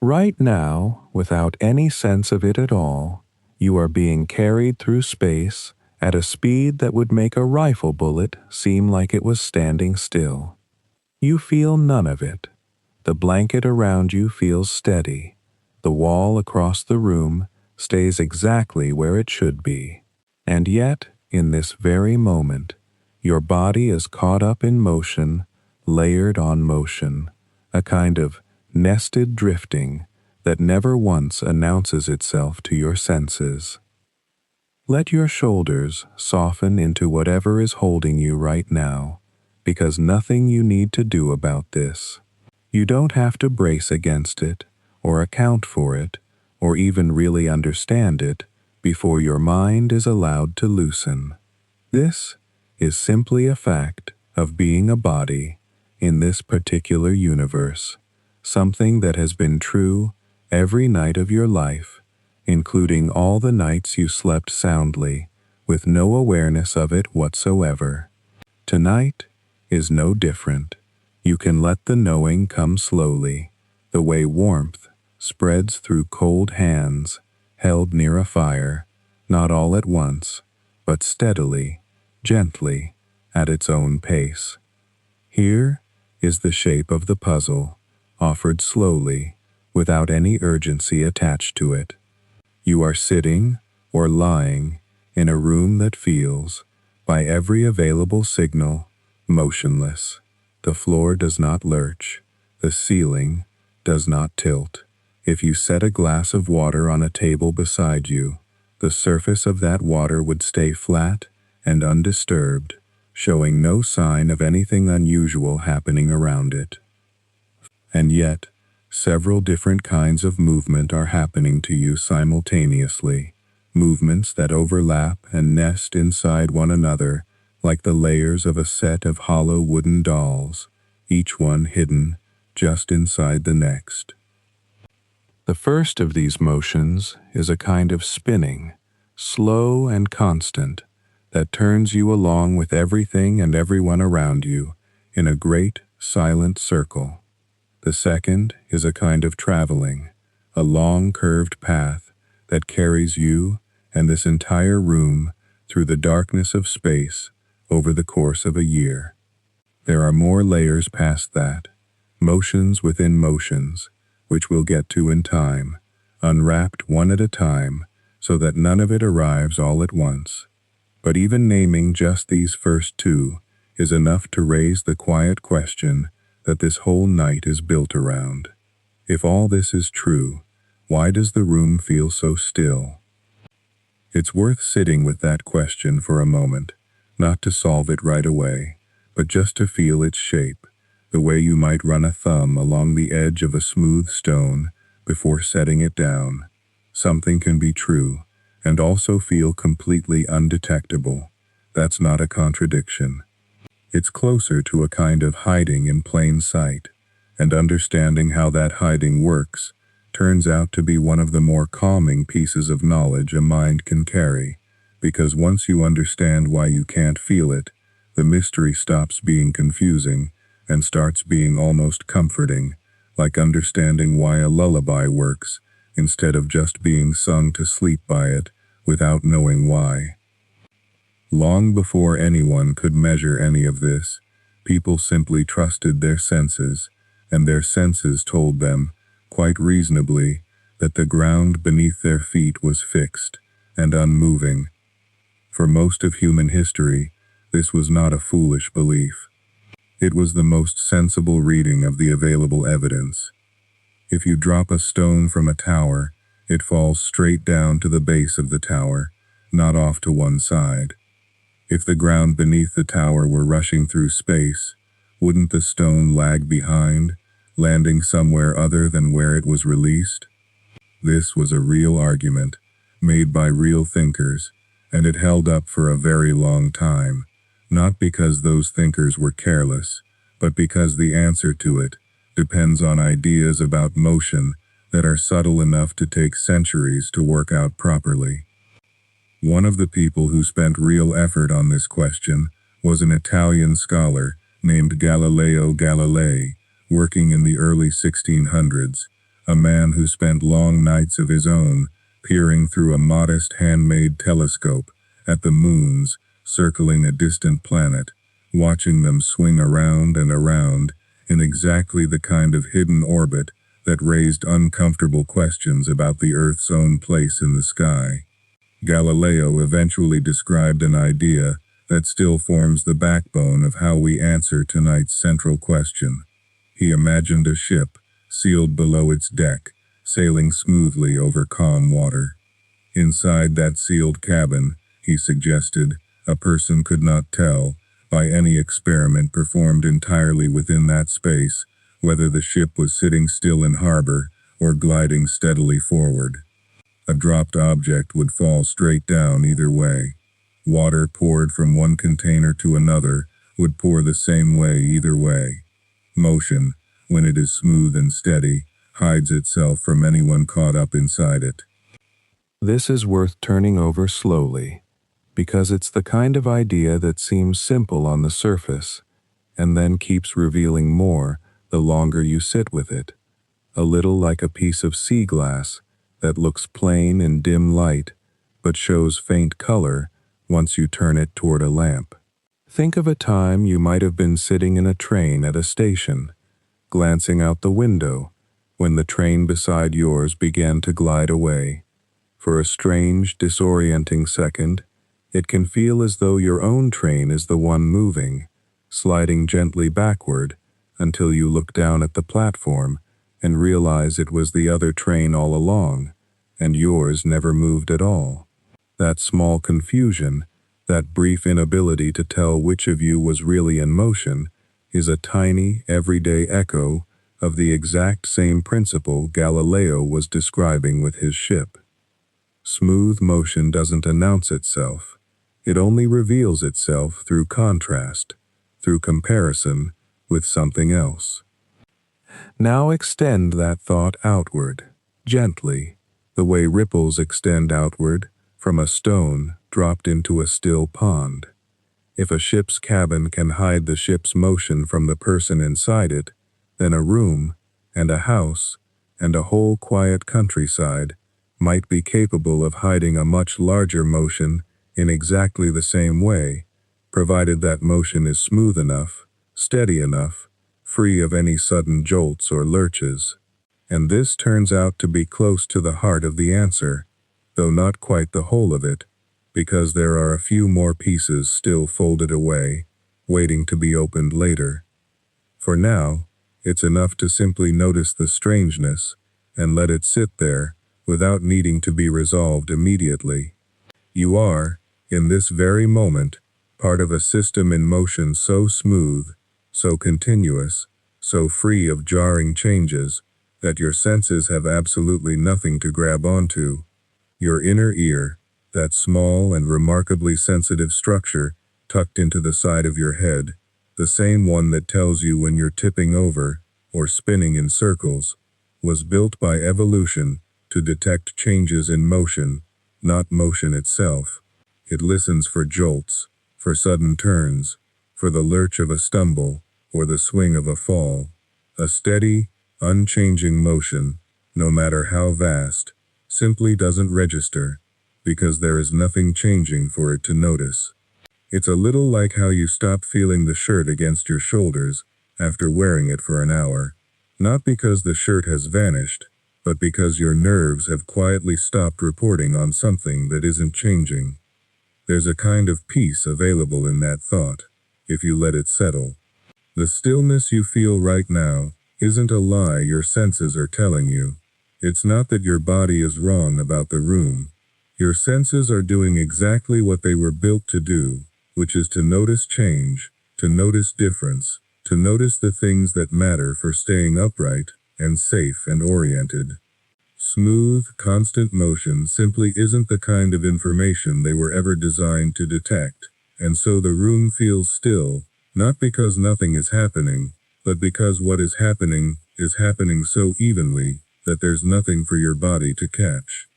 Right now, without any sense of it at all, you are being carried through space at a speed that would make a rifle bullet seem like it was standing still. You feel none of it. The blanket around you feels steady. The wall across the room stays exactly where it should be. And yet, in this very moment, your body is caught up in motion, layered on motion, a kind of nested drifting that never once announces itself to your senses. Let your shoulders soften into whatever is holding you right now, because nothing you need to do about this. You don't have to brace against it, or account for it, or even really understand it before your mind is allowed to loosen. This is simply a fact of being a body in this particular universe, something that has been true every night of your life, including all the nights you slept soundly, with no awareness of it whatsoever. Tonight is no different. You can let the knowing come slowly, the way warmth spreads through cold hands held near a fire, not all at once, but steadily, gently, at its own pace. Here is the shape of the puzzle, offered slowly, without any urgency attached to it. You are sitting or lying in a room that feels, by every available signal, motionless. The floor does not lurch. The ceiling does not tilt. If you set a glass of water on a table beside you, the surface of that water would stay flat and undisturbed, showing no sign of anything unusual happening around it. And yet, several different kinds of movement are happening to you simultaneously, movements that overlap and nest inside one another like the layers of a set of hollow wooden dolls, each one hidden just inside the next. The first of these motions is a kind of spinning, slow and constant, that turns you along with everything and everyone around you in a great, silent circle. The second is a kind of traveling, a long curved path that carries you and this entire room through the darkness of space over the course of a year. There are more layers past that, motions within motions, which we'll get to in time, unwrapped one at a time so that none of it arrives all at once. But even naming just these first two is enough to raise the quiet question that this whole night is built around. If all this is true, why does the room feel so still? It's worth sitting with that question for a moment, not to solve it right away, but just to feel its shape, the way you might run a thumb along the edge of a smooth stone before setting it down. Something can be true, and also feel completely undetectable. That's not a contradiction. It's closer to a kind of hiding in plain sight, and understanding how that hiding works turns out to be one of the more calming pieces of knowledge a mind can carry, because once you understand why you can't feel it, the mystery stops being confusing and starts being almost comforting, like understanding why a lullaby works instead of just being sung to sleep by it without knowing why. Long before anyone could measure any of this, people simply trusted their senses, and their senses told them, quite reasonably, that the ground beneath their feet was fixed and unmoving. For most of human history, this was not a foolish belief. It was the most sensible reading of the available evidence. If you drop a stone from a tower, it falls straight down to the base of the tower, not off to one side. If the ground beneath the tower were rushing through space, wouldn't the stone lag behind, landing somewhere other than where it was released? This was a real argument, made by real thinkers, and it held up for a very long time, not because those thinkers were careless, but because the answer to it depends on ideas about motion that are subtle enough to take centuries to work out properly. One of the people who spent real effort on this question was an Italian scholar named Galileo Galilei, working in the early 1600s, a man who spent long nights of his own peering through a modest handmade telescope at the moons circling a distant planet, watching them swing around and around in exactly the kind of hidden orbit that raised uncomfortable questions about the Earth's own place in the sky. Galileo eventually described an idea that still forms the backbone of how we answer tonight's central question. He imagined a ship, sealed below its deck, sailing smoothly over calm water. Inside that sealed cabin, he suggested, a person could not tell, by any experiment performed entirely within that space, whether the ship was sitting still in harbor or gliding steadily forward. A dropped object would fall straight down either way. Water poured from one container to another would pour the same way either way. Motion, when it is smooth and steady, hides itself from anyone caught up inside it. This is worth turning over slowly, because it's the kind of idea that seems simple on the surface, and then keeps revealing more the longer you sit with it, a little like a piece of sea glass that looks plain in dim light, but shows faint color once you turn it toward a lamp. Think of a time you might have been sitting in a train at a station, glancing out the window, when the train beside yours began to glide away. For a strange, disorienting second, it can feel as though your own train is the one moving, sliding gently backward until you look down at the platform and realize it was the other train all along, and yours never moved at all. That small confusion, that brief inability to tell which of you was really in motion, is a tiny, everyday echo of the exact same principle Galileo was describing with his ship. Smooth motion doesn't announce itself. It only reveals itself through contrast, through comparison with something else. Now extend that thought outward, gently, the way ripples extend outward from a stone dropped into a still pond. If a ship's cabin can hide the ship's motion from the person inside it, then a room, and a house, and a whole quiet countryside might be capable of hiding a much larger motion in exactly the same way, provided that motion is smooth enough, steady enough, free of any sudden jolts or lurches. And this turns out to be close to the heart of the answer, though not quite the whole of it, because there are a few more pieces still folded away, waiting to be opened later. For now, it's enough to simply notice the strangeness and let it sit there without needing to be resolved immediately. You are, in this very moment, part of a system in motion so smooth, so continuous, so free of jarring changes, that your senses have absolutely nothing to grab onto. Your inner ear, that small and remarkably sensitive structure tucked into the side of your head, the same one that tells you when you're tipping over or spinning in circles, was built by evolution to detect changes in motion, not motion itself. It listens for jolts, for sudden turns, for the lurch of a stumble or the swing of a fall. A steady, unchanging motion, no matter how vast, simply doesn't register, because there is nothing changing for it to notice. It's a little like how you stop feeling the shirt against your shoulders after wearing it for an hour, not because the shirt has vanished, but because your nerves have quietly stopped reporting on something that isn't changing. There's a kind of peace available in that thought, if you let it settle. The stillness you feel right now isn't a lie your senses are telling you. It's not that your body is wrong about the room. Your senses are doing exactly what they were built to do, which is to notice change, to notice difference, to notice the things that matter for staying upright and safe and oriented. Smooth, constant motion simply isn't the kind of information they were ever designed to detect, and so the room feels still, not because nothing is happening, but because what is happening so evenly that there's nothing for your body to catch.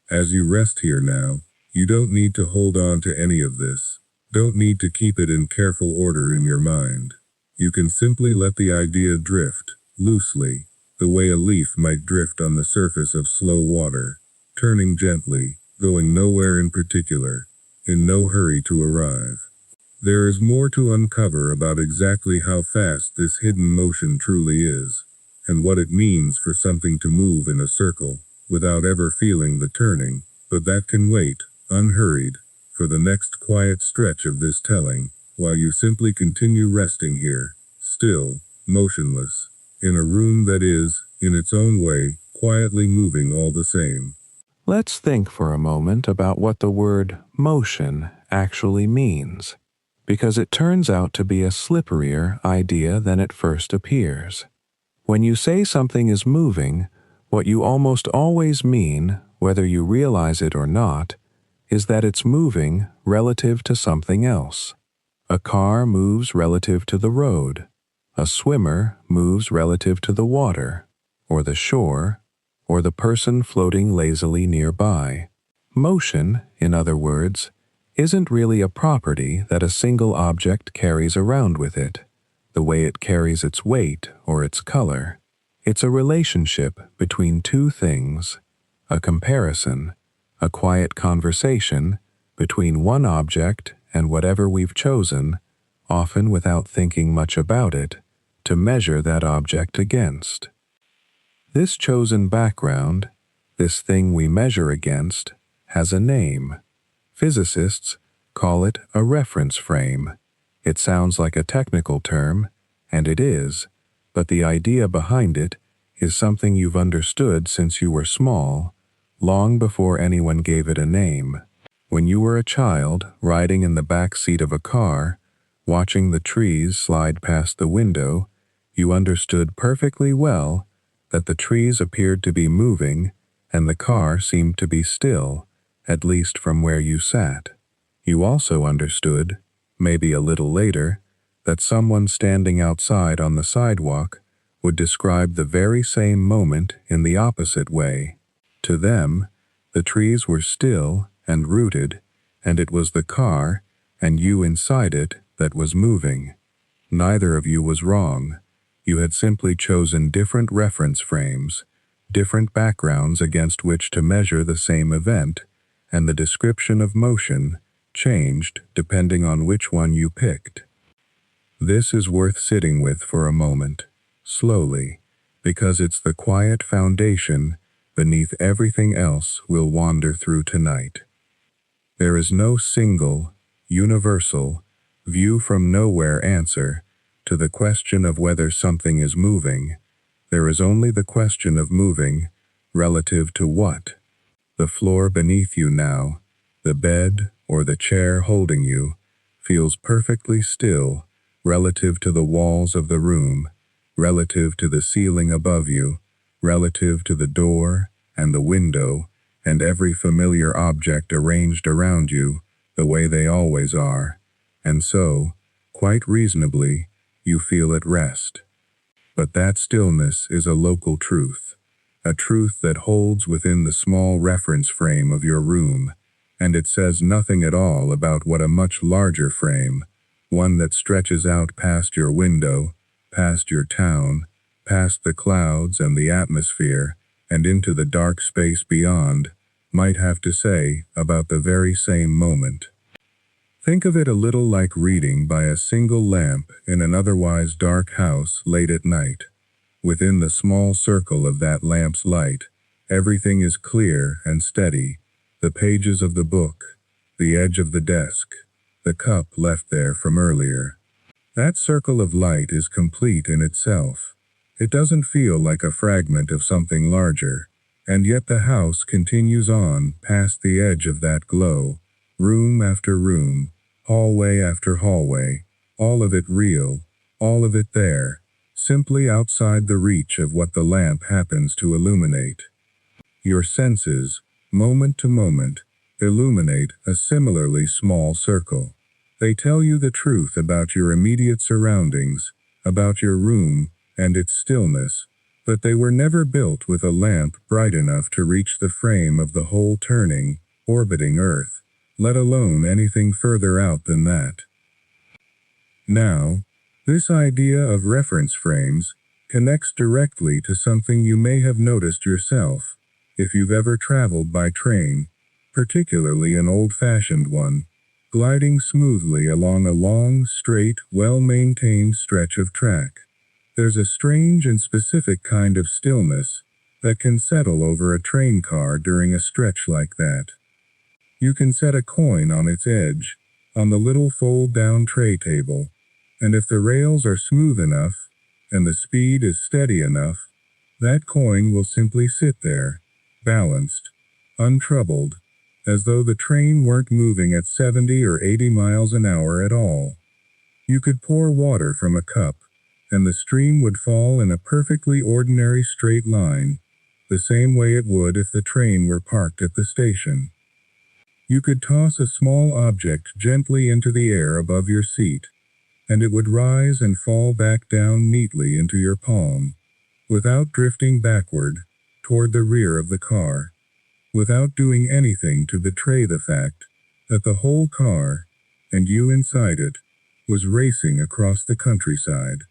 As you rest here now, you don't need to hold on to any of this, don't need to keep it in careful order in your mind. You can simply let the idea drift, loosely, the way a leaf might drift on the surface of slow water, turning gently, going nowhere in particular, in no hurry to arrive. There is more to uncover about exactly how fast this hidden motion truly is, and what it means for something to move in a circle, without ever feeling the turning, but that can wait, unhurried, for the next quiet stretch of this telling, while you simply continue resting here, still, motionless, in a room that is, in its own way, quietly moving all the same. Let's think for a moment about what the word motion actually means, because it turns out to be a slipperier idea than it first appears. When you say something is moving, what you almost always mean, whether you realize it or not, is that it's moving relative to something else. A car moves relative to the road. A swimmer moves relative to the water, or the shore, or the person floating lazily nearby. Motion, in other words, isn't really a property that a single object carries around with it, the way it carries its weight or its color. It's a relationship between two things, a comparison, a quiet conversation between one object and whatever we've chosen, often without thinking much about it, to measure that object against. This chosen background, this thing we measure against, has a name. Physicists call it a reference frame. It sounds like a technical term, and it is, but the idea behind it is something you've understood since you were small, long before anyone gave it a name. When you were a child, riding in the back seat of a car, watching the trees slide past the window, you understood perfectly well that the trees appeared to be moving and the car seemed to be still, at least from where you sat. You also understood, maybe a little later, that someone standing outside on the sidewalk would describe the very same moment in the opposite way. To them, the trees were still and rooted, and it was the car, and you inside it, that was moving. Neither of you was wrong. You had simply chosen different reference frames, different backgrounds against which to measure the same event, and the description of motion changed depending on which one you picked. This is worth sitting with for a moment, slowly, because it's the quiet foundation beneath everything else we'll wander through tonight. There is no single, universal, view-from-nowhere answer to the question of whether something is moving. There is only the question of moving relative to what. The floor beneath you now, the bed or the chair holding you, feels perfectly still relative to the walls of the room, relative to the ceiling above you, relative to the door and the window and every familiar object arranged around you the way they always are, and so, quite reasonably, you feel at rest. But that stillness is a local truth, a truth that holds within the small reference frame of your room, and it says nothing at all about what a much larger frame, one that stretches out past your window, past your town, past the clouds and the atmosphere, and into the dark space beyond, might have to say about the very same moment. Think of it a little like reading by a single lamp in an otherwise dark house late at night. Within the small circle of that lamp's light, everything is clear and steady, the pages of the book, the edge of the desk, the cup left there from earlier. That circle of light is complete in itself. It doesn't feel like a fragment of something larger, and yet the house continues on past the edge of that glow, room after room, hallway after hallway, all of it real, all of it there, simply outside the reach of what the lamp happens to illuminate. Your senses, moment to moment, illuminate a similarly small circle. They tell you the truth about your immediate surroundings, about your room and its stillness, but they were never built with a lamp bright enough to reach the frame of the whole turning, orbiting Earth, let alone anything further out than that. Now, this idea of reference frames connects directly to something you may have noticed yourself, if you've ever traveled by train, particularly an old-fashioned one, gliding smoothly along a long, straight, well-maintained stretch of track. There's a strange and specific kind of stillness that can settle over a train car during a stretch like that. You can set a coin on its edge, on the little fold-down tray table, and if the rails are smooth enough, and the speed is steady enough, that coin will simply sit there, balanced, untroubled, as though the train weren't moving at 70 or 80 miles an hour at all. You could pour water from a cup, and the stream would fall in a perfectly ordinary straight line, the same way it would if the train were parked at the station. You could toss a small object gently into the air above your seat, and it would rise and fall back down neatly into your palm, without drifting backward, toward the rear of the car, without doing anything to betray the fact that the whole car, and you inside it, was racing across the countryside.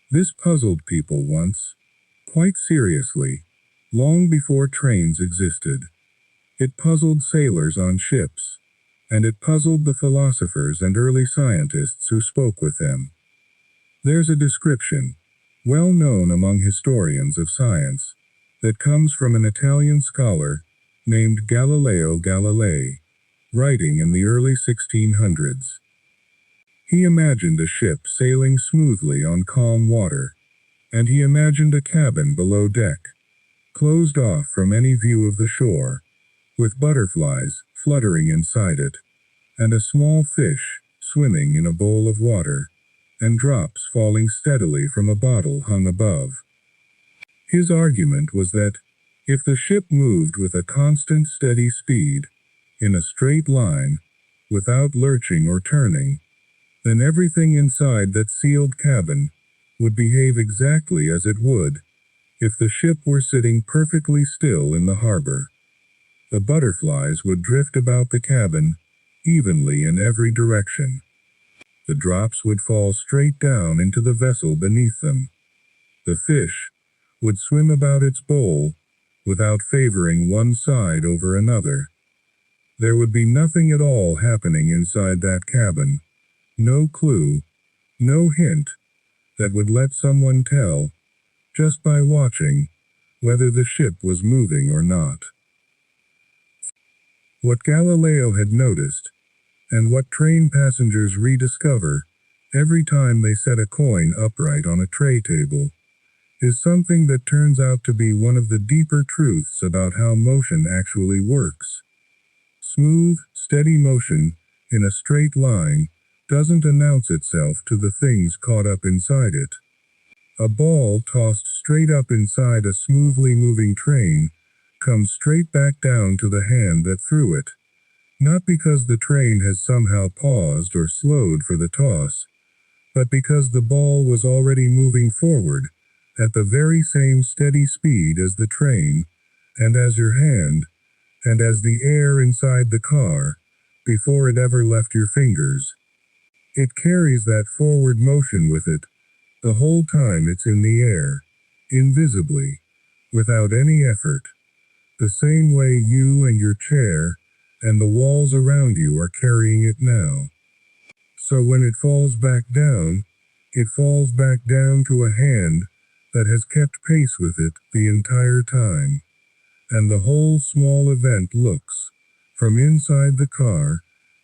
This puzzled people once, quite seriously, long before trains existed. It puzzled sailors on ships, and it puzzled the philosophers and early scientists who spoke with them. There's a description, well known among historians of science, that comes from an Italian scholar named Galileo Galilei, writing in the early 1600s. He imagined a ship sailing smoothly on calm water, and he imagined a cabin below deck, closed off from any view of the shore, with butterflies fluttering inside it, and a small fish swimming in a bowl of water, and drops falling steadily from a bottle hung above. His argument was that, if the ship moved with a constant steady speed, in a straight line, without lurching or turning, then everything inside that sealed cabin would behave exactly as it would if the ship were sitting perfectly still in the harbor. The butterflies would drift about the cabin evenly in every direction. The drops would fall straight down into the vessel beneath them. The fish would swim about its bowl without favoring one side over another. There would be nothing at all happening inside that cabin, no clue, no hint that would let someone tell, just by watching, whether the ship was moving or not. What Galileo had noticed, and what train passengers rediscover every time they set a coin upright on a tray table, is something that turns out to be one of the deeper truths about how motion actually works. Smooth, steady motion in a straight line doesn't announce itself to the things caught up inside it. A ball tossed straight up inside a smoothly moving train comes straight back down to the hand that threw it, not because the train has somehow paused or slowed for the toss, but because the ball was already moving forward at the very same steady speed as the train, and as your hand, and as the air inside the car, before it ever left your fingers. It carries that forward motion with it the whole time it's in the air, invisibly, without any effort, the same way you and your chair and the walls around you are carrying it now. So when it falls back down to a hand that has kept pace with it the entire time, and the whole small event looks, from inside the car,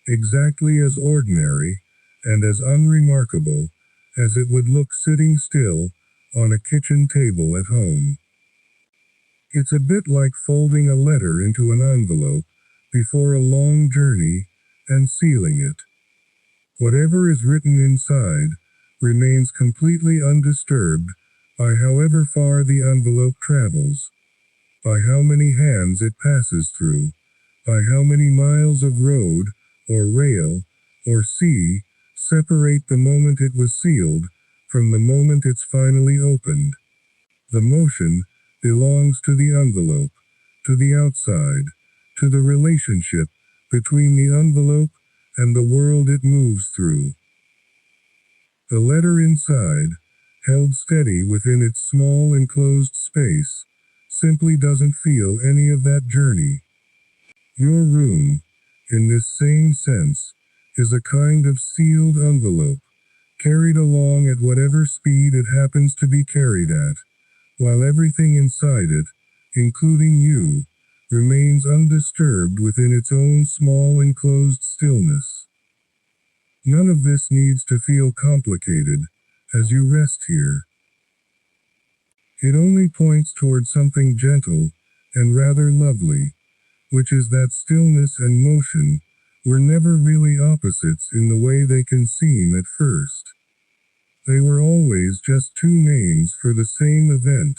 exactly as ordinary and as unremarkable as it would look sitting still on a kitchen table at home. It's a bit like folding a letter into an envelope before a long journey and sealing it. Whatever is written inside remains completely undisturbed by however far the envelope travels, by how many hands it passes through, by how many miles of road, or rail, or sea separate the moment it was sealed from the moment it's finally opened. The motion belongs to the envelope, to the outside, to the relationship between the envelope and the world it moves through. The letter inside held steady within its small enclosed space, simply doesn't feel any of that journey. Your room, in this same sense, is a kind of sealed envelope, carried along at whatever speed it happens to be carried at, while everything inside it, including you, remains undisturbed within its own small enclosed stillness. None of this needs to feel complicated as you rest here. It only points toward something gentle and rather lovely, which is that stillness and motion were never really opposites in the way they can seem at first. They were always just two names for the same event,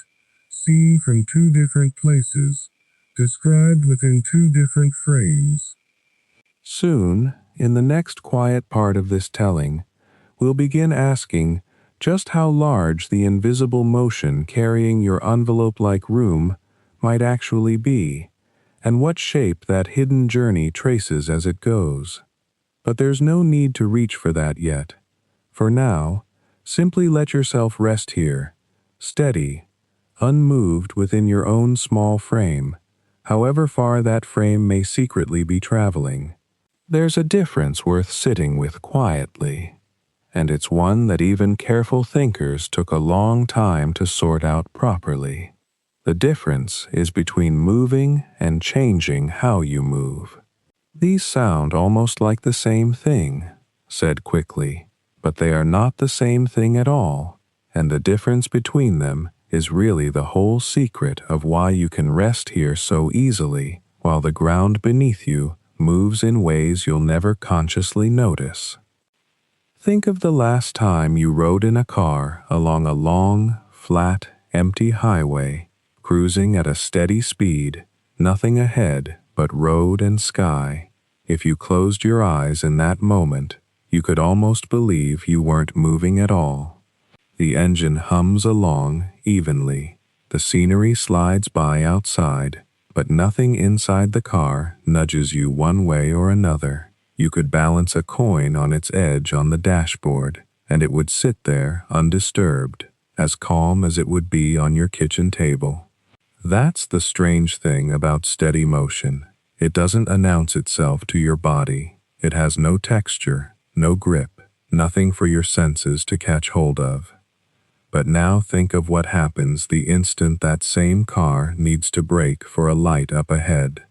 seen from two different places, described within two different frames. Soon, in the next quiet part of this telling, we'll begin asking just how large the invisible motion carrying your envelope-like room might actually be, and what shape that hidden journey traces as it goes. But there's no need to reach for that yet. For now, simply let yourself rest here, steady, unmoved within your own small frame, however far that frame may secretly be traveling. There's a difference worth sitting with quietly, and it's one that even careful thinkers took a long time to sort out properly. The difference is between moving and changing how you move. These sound almost like the same thing, said quickly, but they are not the same thing at all, and the difference between them is really the whole secret of why you can rest here so easily while the ground beneath you moves in ways you'll never consciously notice. Think of the last time you rode in a car along a long, flat, empty highway, cruising at a steady speed, nothing ahead but road and sky. If you closed your eyes in that moment, you could almost believe you weren't moving at all. The engine hums along evenly, the scenery slides by outside, but nothing inside the car nudges you one way or another. You could balance a coin on its edge on the dashboard, and it would sit there undisturbed, as calm as it would be on your kitchen table. That's the strange thing about steady motion. It doesn't announce itself to your body. It has no texture, no grip, nothing for your senses to catch hold of. But now think of what happens the instant that same car needs to brake for a light up ahead.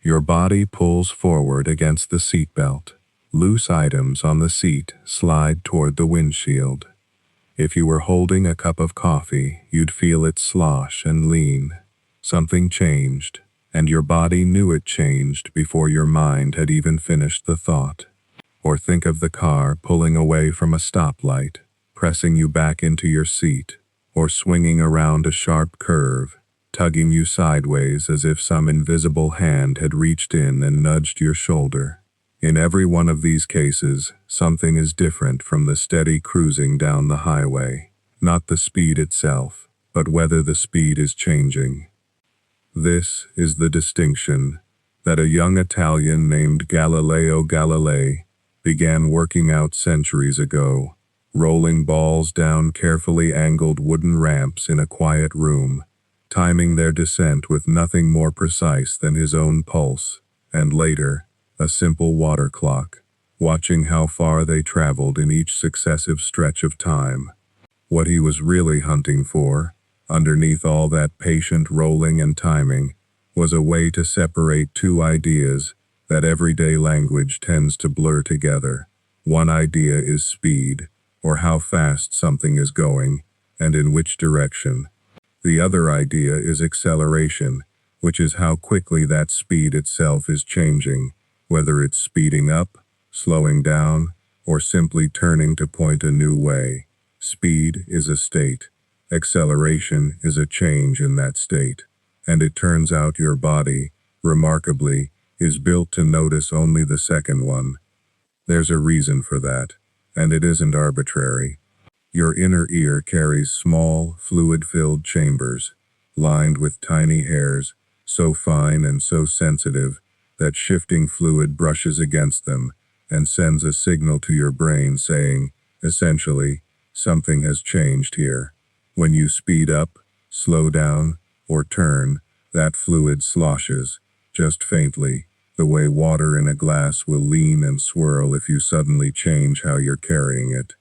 Your body pulls forward against the seatbelt. Loose items on the seat slide toward the windshield. If you were holding a cup of coffee, you'd feel it slosh and lean. Something changed, and your body knew it changed before your mind had even finished the thought. Or think of the car pulling away from a stoplight, pressing you back into your seat, or swinging around a sharp curve, tugging you sideways as if some invisible hand had reached in and nudged your shoulder. In every one of these cases, something is different from the steady cruising down the highway, not the speed itself, but whether the speed is changing. This is the distinction that a young Italian named Galileo Galilei began working out centuries ago, rolling balls down carefully angled wooden ramps in a quiet room, timing their descent with nothing more precise than his own pulse, and later, a simple water clock, watching how far they traveled in each successive stretch of time. What he was really hunting for, underneath all that patient rolling and timing, was a way to separate two ideas that everyday language tends to blur together. One idea is speed, or how fast something is going, and in which direction. The other idea is acceleration, which is how quickly that speed itself is changing, whether it's speeding up, slowing down, or simply turning to point a new way. Speed is a state. Acceleration is a change in that state. And it turns out your body, remarkably, is built to notice only the second one. There's a reason for that, and it isn't arbitrary. Your inner ear carries small, fluid-filled chambers, lined with tiny hairs, so fine and so sensitive that shifting fluid brushes against them and sends a signal to your brain saying, essentially, Something has changed here. When you speed up, slow down, or turn, that fluid sloshes, just faintly, the way water in a glass will lean and swirl if you suddenly change how you're carrying it.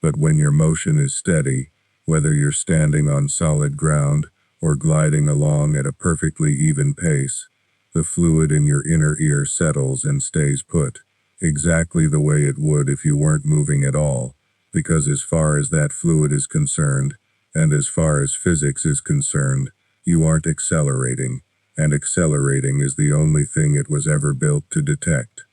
But when your motion is steady, whether you're standing on solid ground or gliding along at a perfectly even pace, the fluid in your inner ear settles and stays put, exactly the way it would if you weren't moving at all, because as far as that fluid is concerned, and as far as physics is concerned, you aren't accelerating, and accelerating is the only thing it was ever built to detect.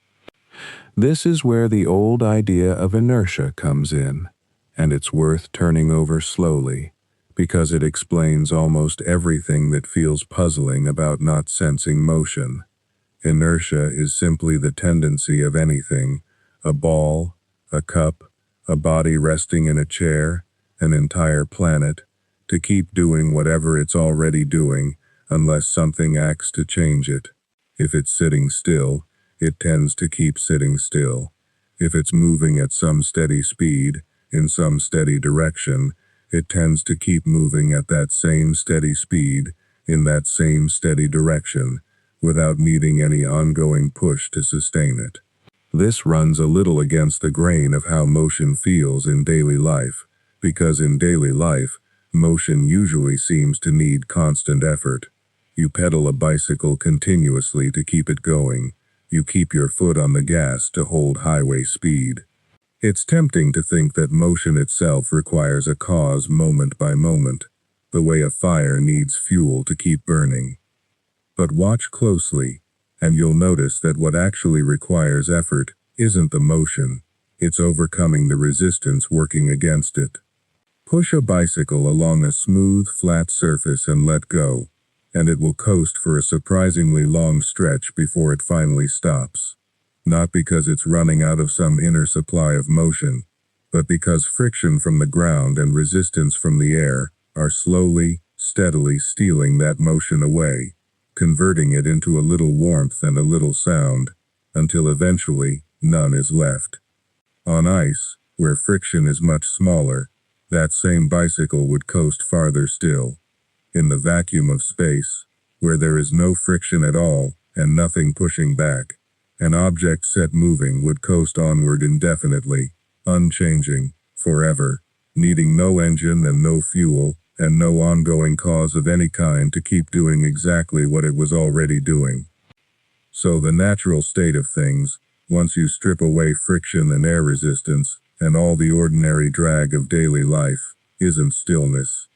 This is where the old idea of inertia comes in, and it's worth turning over slowly, because it explains almost everything that feels puzzling about not sensing motion. Inertia is simply the tendency of anything, a ball, a cup, a body resting in a chair, an entire planet, to keep doing whatever it's already doing unless something acts to change it. If it's sitting still, it tends to keep sitting still. If it's moving at some steady speed, in some steady direction, it tends to keep moving at that same steady speed, in that same steady direction, without needing any ongoing push to sustain it. This runs a little against the grain of how motion feels in daily life, because in daily life, motion usually seems to need constant effort. You pedal a bicycle continuously to keep it going. You keep your foot on the gas to hold highway speed. It's tempting to think that motion itself requires a cause moment by moment, the way a fire needs fuel to keep burning. But watch closely, and you'll notice that what actually requires effort isn't the motion, it's overcoming the resistance working against it. Push a bicycle along a smooth, flat surface and let go, and it will coast for a surprisingly long stretch before it finally stops. Not because it's running out of some inner supply of motion, but because friction from the ground and resistance from the air are slowly, steadily stealing that motion away, converting it into a little warmth and a little sound, until eventually none is left. On ice, where friction is much smaller, that same bicycle would coast farther still. In the vacuum of space, where there is no friction at all and nothing pushing back, an object set moving would coast onward indefinitely, unchanging, forever, needing no engine and no fuel, and no ongoing cause of any kind to keep doing exactly what it was already doing. So the natural state of things, once you strip away friction and air resistance, and all the ordinary drag of daily life, isn't stillness.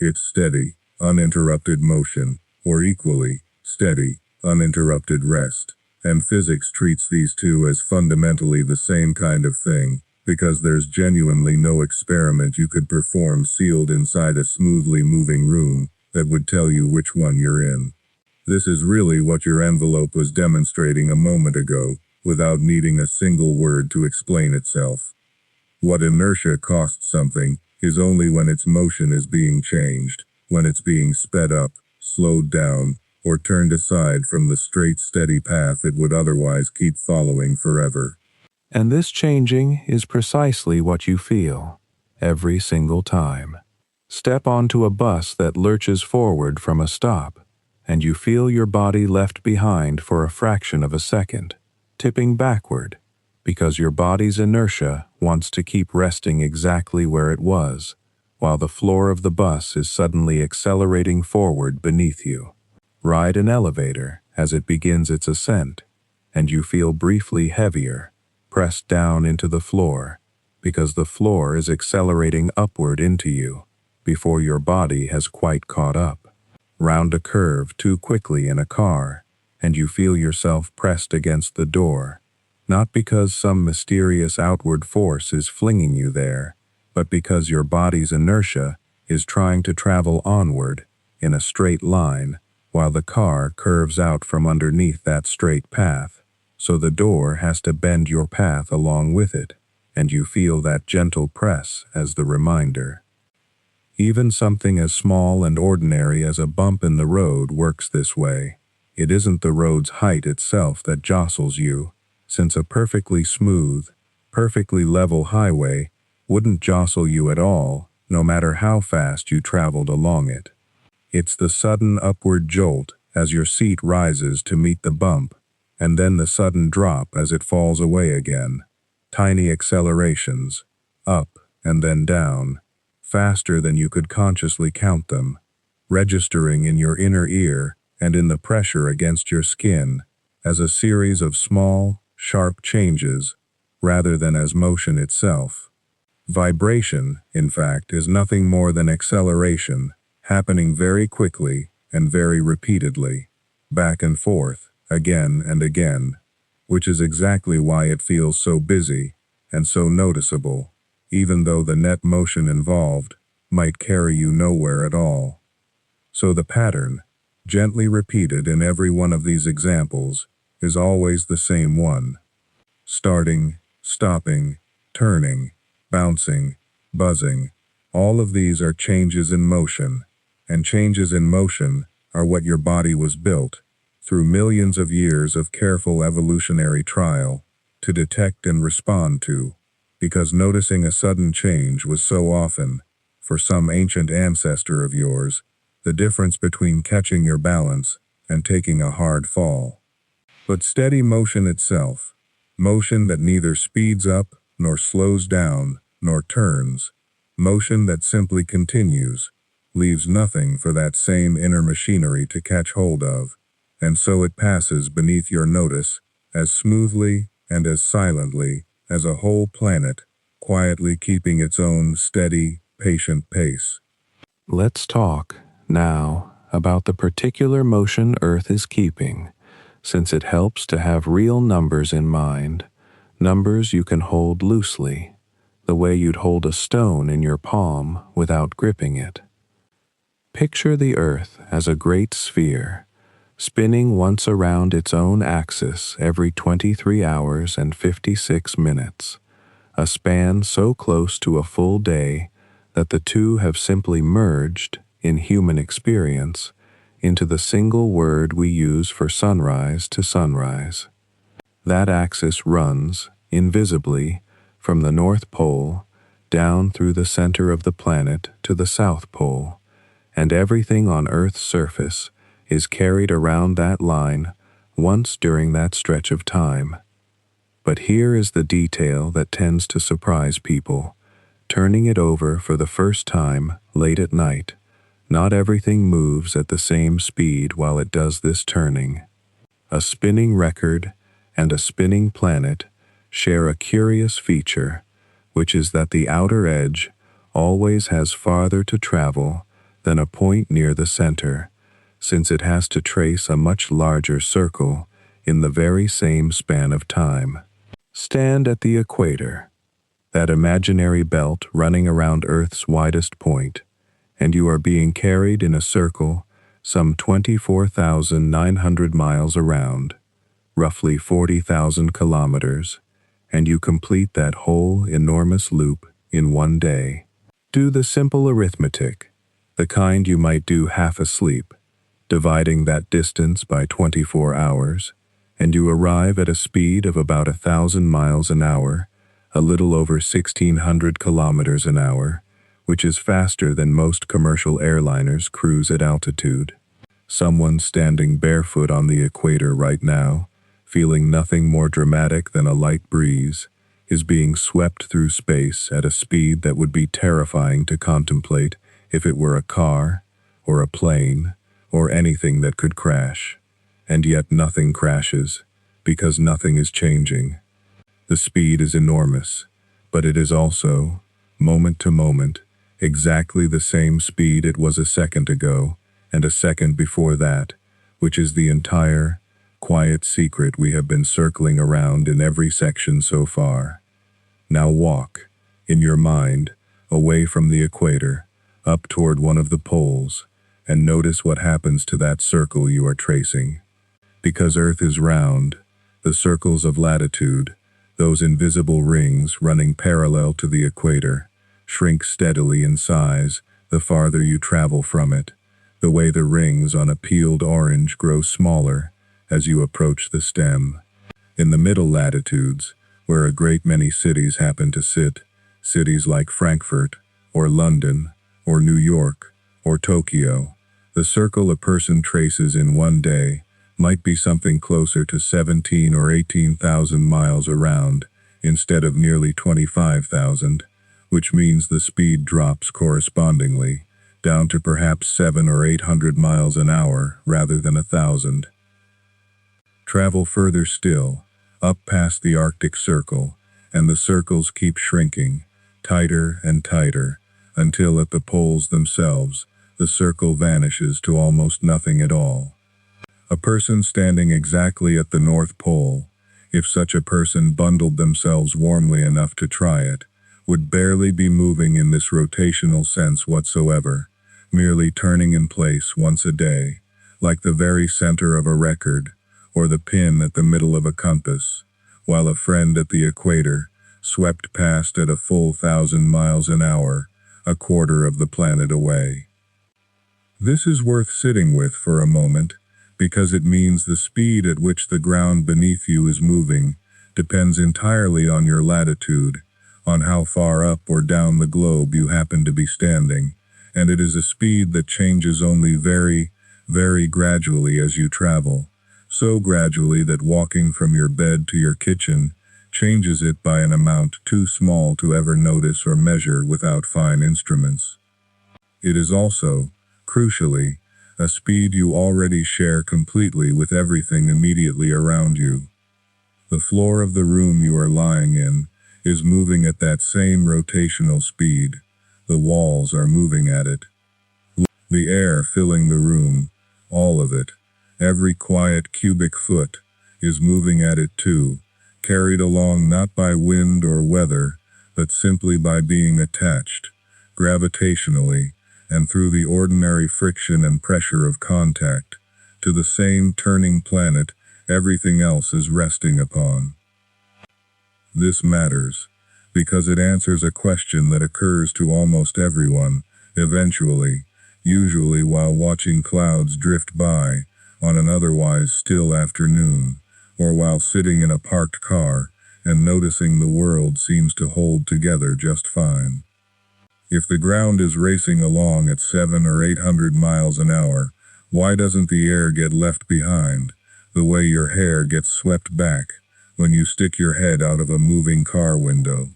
It's steady, uninterrupted motion, or equally, steady, uninterrupted rest. And physics treats these two as fundamentally the same kind of thing, because there's genuinely no experiment you could perform sealed inside a smoothly moving room that would tell you which one you're in. This is really what your envelope was demonstrating a moment ago, without needing a single word to explain itself. What inertia costs something is only when its motion is being changed, when it's being sped up, slowed down, or turned aside from the straight, steady path it would otherwise keep following forever. And this changing is precisely what you feel, every single time. Step onto a bus that lurches forward from a stop, and you feel your body left behind for a fraction of a second, tipping backward, because your body's inertia wants to keep resting exactly where it was, while the floor of the bus is suddenly accelerating forward beneath you. Ride an elevator as it begins its ascent, and you feel briefly heavier, pressed down into the floor, because the floor is accelerating upward into you before your body has quite caught up. Round a curve too quickly in a car, and you feel yourself pressed against the door, not because some mysterious outward force is flinging you there, but because your body's inertia is trying to travel onward in a straight line, while the car curves out from underneath that straight path, so the door has to bend your path along with it, and you feel that gentle press as the reminder. Even something as small and ordinary as a bump in the road works this way. It isn't the road's height itself that jostles you, since a perfectly smooth, perfectly level highway wouldn't jostle you at all, no matter how fast you traveled along it. It's the sudden upward jolt as your seat rises to meet the bump, and then the sudden drop as it falls away again. Tiny accelerations, up and then down, faster than you could consciously count them, registering in your inner ear and in the pressure against your skin as a series of small, sharp changes rather than as motion itself. Vibration, in fact, is nothing more than acceleration, happening very quickly and very repeatedly, back and forth, again and again, which is exactly why it feels so busy and so noticeable, even though the net motion involved might carry you nowhere at all. So the pattern, gently repeated in every one of these examples, is always the same one. Starting, stopping, turning, bouncing, buzzing, all of these are changes in motion, and changes in motion are what your body was built, through millions of years of careful evolutionary trial, to detect and respond to, because noticing a sudden change was so often, for some ancient ancestor of yours, the difference between catching your balance and taking a hard fall. But steady motion itself, motion that neither speeds up nor slows down nor turns, motion that simply continues, leaves nothing for that same inner machinery to catch hold of, and so it passes beneath your notice as smoothly and as silently as a whole planet, quietly keeping its own steady, patient pace. Let's talk, now, about the particular motion Earth is keeping, since it helps to have real numbers in mind, numbers you can hold loosely, the way you'd hold a stone in your palm without gripping it. Picture the Earth as a great sphere, spinning once around its own axis every 23 hours and 56 minutes, a span so close to a full day that the two have simply merged, in human experience, into the single word we use for sunrise to sunrise. That axis runs, invisibly, from the North Pole down through the center of the planet to the South Pole, and everything on Earth's surface is carried around that line once during that stretch of time. But here is the detail that tends to surprise people. Turning it over for the first time late at night, not everything moves at the same speed while it does this turning. A spinning record and a spinning planet share a curious feature, which is that the outer edge always has farther to travel than a point near the center, since it has to trace a much larger circle in the very same span of time. Stand at the equator, that imaginary belt running around Earth's widest point, and you are being carried in a circle some 24,900 miles around, roughly 40,000 kilometers, and you complete that whole enormous loop in one day. Do the simple arithmetic, the kind you might do half asleep, dividing that distance by 24 hours, and you arrive at a speed of about 1,000 miles an hour, a little over 1,600 kilometers an hour, which is faster than most commercial airliners cruise at altitude. Someone standing barefoot on the equator right now, feeling nothing more dramatic than a light breeze, is being swept through space at a speed that would be terrifying to contemplate if it were a car, or a plane, or anything that could crash. And yet nothing crashes, because nothing is changing. The speed is enormous, but it is also, moment to moment, exactly the same speed it was a second ago, and a second before that, which is the entire, quiet secret we have been circling around in every section so far. Now walk, in your mind, away from the equator, up toward one of the poles, and notice what happens to that circle you are tracing. Because Earth is round, the circles of latitude, those invisible rings running parallel to the equator, shrink steadily in size the farther you travel from it, the way the rings on a peeled orange grow smaller as you approach the stem. In the middle latitudes, where a great many cities happen to sit, Cities like Frankfurt, or London, or New York, or Tokyo, the circle a person traces in one day might be something closer to 17 or 18,000 miles around, instead of nearly 25,000, which means the speed drops correspondingly, down to perhaps 700 or 800 miles an hour rather than 1,000. Travel further still, up past the Arctic Circle, and the circles keep shrinking, tighter and tighter, until at the poles themselves, the circle vanishes to almost nothing at all. A person standing exactly at the North Pole, if such a person bundled themselves warmly enough to try it, would barely be moving in this rotational sense whatsoever, merely turning in place once a day, like the very center of a record, or the pin at the middle of a compass, while a friend at the equator swept past at a full 1,000 miles an hour, a quarter of the planet away. This is worth sitting with for a moment, because it means the speed at which the ground beneath you is moving depends entirely on your latitude, on how far up or down the globe you happen to be standing, and it is a speed that changes only very, very gradually as you travel, so gradually that walking from your bed to your kitchen changes it by an amount too small to ever notice or measure without fine instruments. It is also, crucially, a speed you already share completely with everything immediately around you. The floor of the room you are lying in is moving at that same rotational speed. The walls are moving at it. The air filling the room, all of it, every quiet cubic foot, is moving at it too, carried along not by wind or weather, but simply by being attached, gravitationally, and through the ordinary friction and pressure of contact, to the same turning planet everything else is resting upon. This matters, because it answers a question that occurs to almost everyone, eventually, usually while watching clouds drift by, on an otherwise still afternoon, or while sitting in a parked car, and noticing the world seems to hold together just fine. If the ground is racing along at 700 or 800 miles an hour, why doesn't the air get left behind, the way your hair gets swept back when you stick your head out of a moving car window?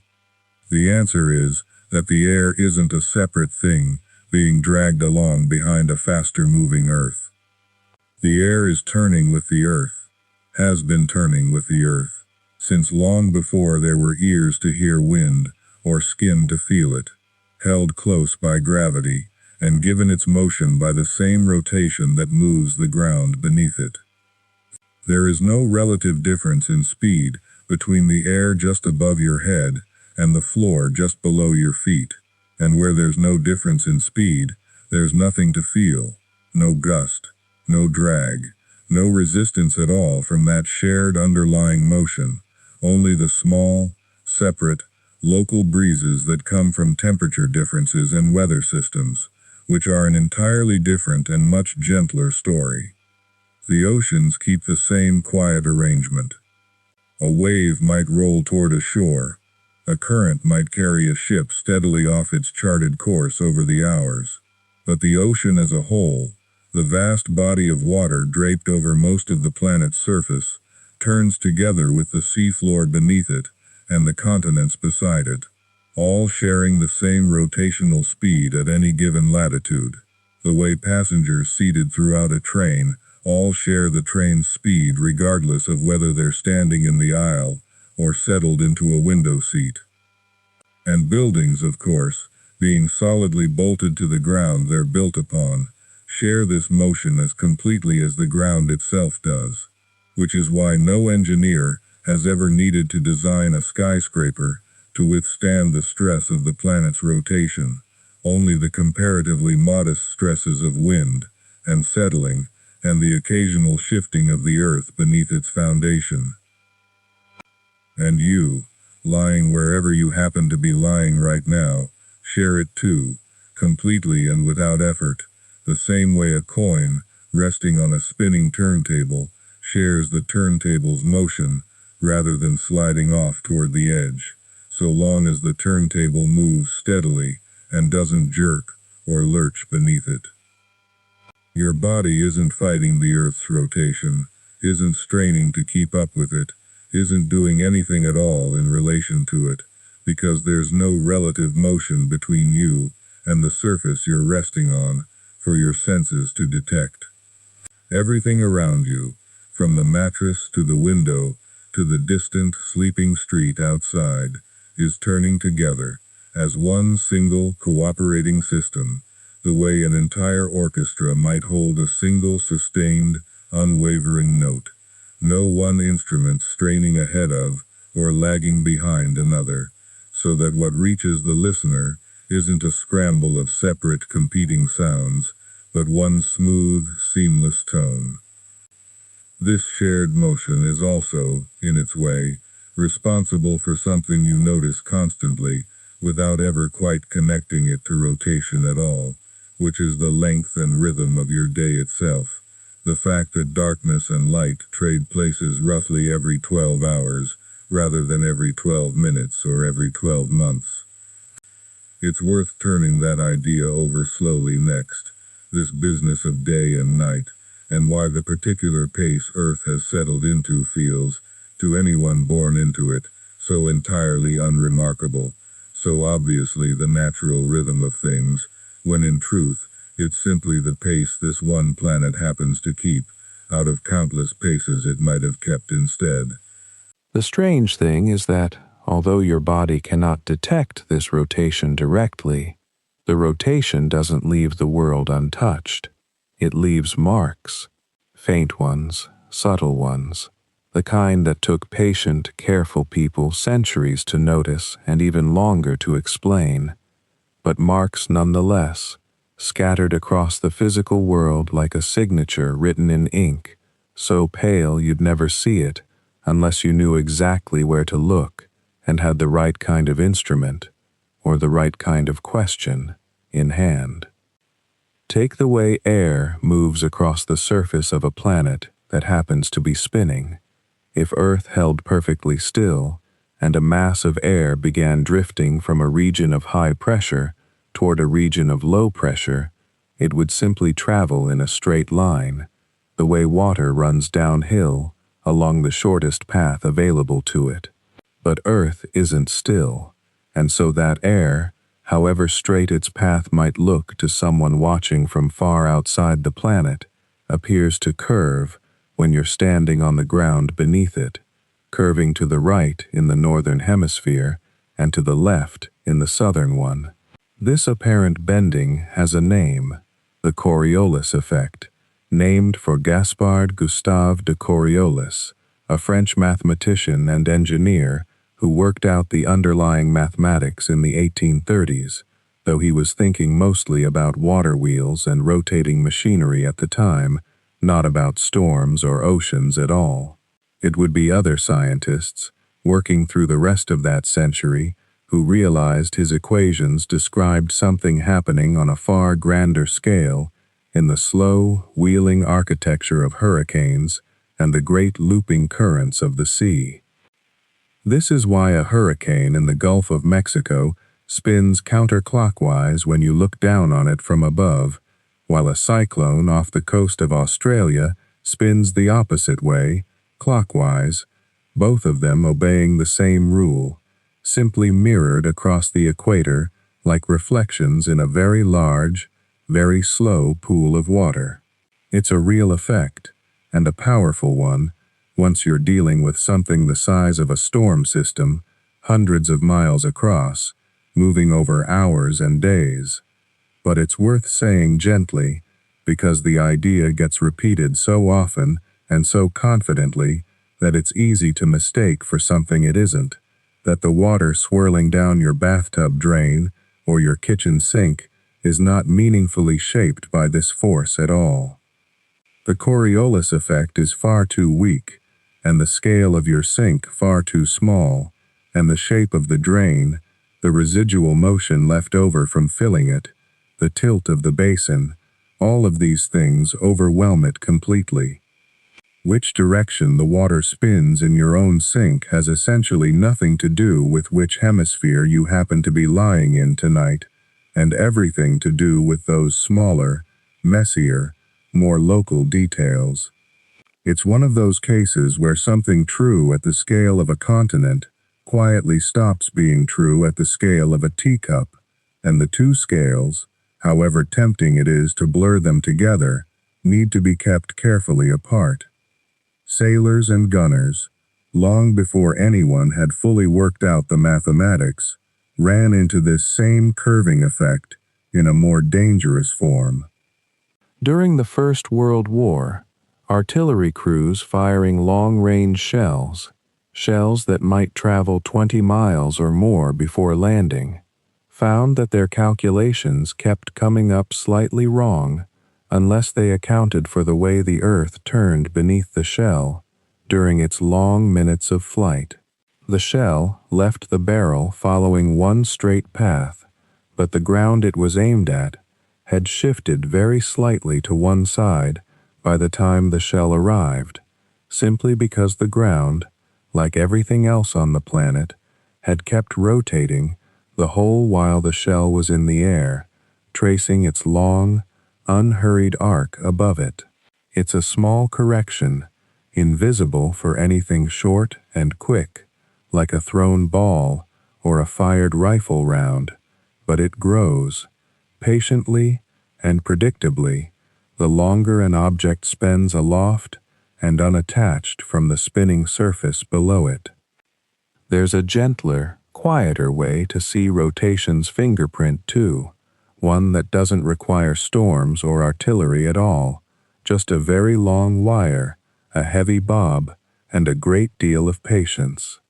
The answer is that the air isn't a separate thing being dragged along behind a faster moving Earth. The air is turning with the Earth, has been turning with the Earth, since long before there were ears to hear wind or skin to feel it, held close by gravity, and given its motion by the same rotation that moves the ground beneath it. There is no relative difference in speed between the air just above your head and the floor just below your feet, and where there's no difference in speed, there's nothing to feel, no gust, no drag, no resistance at all from that shared underlying motion, only the small, separate, local breezes that come from temperature differences and weather systems, which are an entirely different and much gentler story. The oceans keep the same quiet arrangement. A wave might roll toward a shore. A current might carry a ship steadily off its charted course over the hours. But the ocean as a whole, the vast body of water draped over most of the planet's surface, turns together with the seafloor beneath it and the continents beside it, all sharing the same rotational speed at any given latitude. The way passengers seated throughout a train all share the train's speed regardless of whether they're standing in the aisle or settled into a window seat. And buildings, of course, being solidly bolted to the ground they're built upon, share this motion as completely as the ground itself does, which is why no engineer has ever needed to design a skyscraper to withstand the stress of the planet's rotation, only the comparatively modest stresses of wind and settling and the occasional shifting of the earth beneath its foundation. And you, lying wherever you happen to be lying right now, share it too, completely and without effort, the same way a coin, resting on a spinning turntable, shares the turntable's motion rather than sliding off toward the edge, so long as the turntable moves steadily and doesn't jerk or lurch beneath it. Your body isn't fighting the Earth's rotation, isn't straining to keep up with it, isn't doing anything at all in relation to it, because there's no relative motion between you and the surface you're resting on for your senses to detect. Everything around you, from the mattress to the window to the distant sleeping street outside, is turning together as one single cooperating system, the way an entire orchestra might hold a single sustained, unwavering note, no one instrument straining ahead of or lagging behind another, so that what reaches the listener isn't a scramble of separate competing sounds, but one smooth, seamless tone. This shared motion is also, in its way, responsible for something you notice constantly, without ever quite connecting it to rotation at all, which is the length and rhythm of your day itself, the fact that darkness and light trade places roughly every 12 hours, rather than every 12 minutes or every 12 months. It's worth turning that idea over slowly next, this business of day and night, and why the particular pace Earth has settled into feels, to anyone born into it, so entirely unremarkable, so obviously the natural rhythm of things, when in truth, it's simply the pace this one planet happens to keep, out of countless paces it might have kept instead. The strange thing is that, although your body cannot detect this rotation directly, the rotation doesn't leave the world untouched. It leaves marks, faint ones, subtle ones, the kind that took patient, careful people centuries to notice and even longer to explain, but marks nonetheless, scattered across the physical world like a signature written in ink, so pale you'd never see it unless you knew exactly where to look and had the right kind of instrument, or the right kind of question, in hand. Take the way air moves across the surface of a planet that happens to be spinning. If Earth held perfectly still, and a mass of air began drifting from a region of high pressure toward a region of low pressure, it would simply travel in a straight line, the way water runs downhill along the shortest path available to it. But Earth isn't still, and so that air, however straight its path might look to someone watching from far outside the planet, appears to curve when you're standing on the ground beneath it, curving to the right in the northern hemisphere and to the left in the southern one. This apparent bending has a name, the Coriolis effect, named for Gaspard Gustave de Coriolis, a French mathematician and engineer who worked out the underlying mathematics in the 1830s, though he was thinking mostly about water wheels and rotating machinery at the time, not about storms or oceans at all. It would be other scientists, working through the rest of that century, who realized his equations described something happening on a far grander scale in the slow, wheeling architecture of hurricanes and the great looping currents of the sea. This is why a hurricane in the Gulf of Mexico spins counterclockwise when you look down on it from above, while a cyclone off the coast of Australia spins the opposite way, clockwise, both of them obeying the same rule, simply mirrored across the equator like reflections in a very large, very slow pool of water. It's a real effect, and a powerful one, once you're dealing with something the size of a storm system, hundreds of miles across, moving over hours and days. But it's worth saying gently, because the idea gets repeated so often and so confidently that it's easy to mistake for something it isn't, that the water swirling down your bathtub drain or your kitchen sink is not meaningfully shaped by this force at all. The Coriolis effect is far too weak, and the scale of your sink far too small, and the shape of the drain, the residual motion left over from filling it, the tilt of the basin, all of these things overwhelm it completely. Which direction the water spins in your own sink has essentially nothing to do with which hemisphere you happen to be lying in tonight, and everything to do with those smaller, messier, more local details. It's one of those cases where something true at the scale of a continent quietly stops being true at the scale of a teacup, and the two scales, however tempting it is to blur them together, need to be kept carefully apart. Sailors and gunners, long before anyone had fully worked out the mathematics, ran into this same curving effect in a more dangerous form. During the First World War, artillery crews firing long-range shells that might travel 20 miles or more before landing, found that their calculations kept coming up slightly wrong unless they accounted for the way the Earth turned beneath the shell during its long minutes of flight. The shell left the barrel following one straight path, but the ground it was aimed at had shifted very slightly to one side by the time the shell arrived, simply because the ground, like everything else on the planet, had kept rotating the whole while the shell was in the air, tracing its long, unhurried arc above it. It's a small correction, invisible for anything short and quick, like a thrown ball or a fired rifle round, but it grows, patiently and predictably, the longer an object spends aloft and unattached from the spinning surface below it. There's a gentler, quieter way to see rotation's fingerprint too, one that doesn't require storms or artillery at all, just a very long wire, a heavy bob, and a great deal of patience.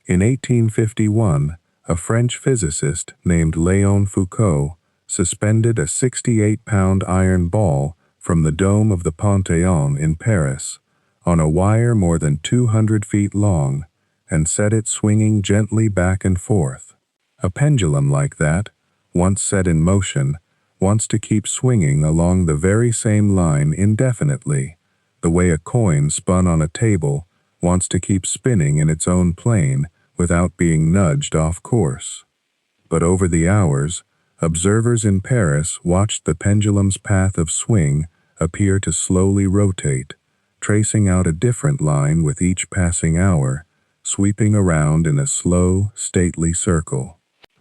In 1851, a French physicist named Léon Foucault suspended a 68-pound iron ball from the dome of the Panthéon in Paris on a wire more than 200 feet long and set it swinging gently back and forth. A pendulum like that, once set in motion, wants to keep swinging along the very same line indefinitely, the way a coin spun on a table wants to keep spinning in its own plane without being nudged off course. But over the hours, observers in Paris watched the pendulum's path of swing appear to slowly rotate, tracing out a different line with each passing hour, sweeping around in a slow, stately circle.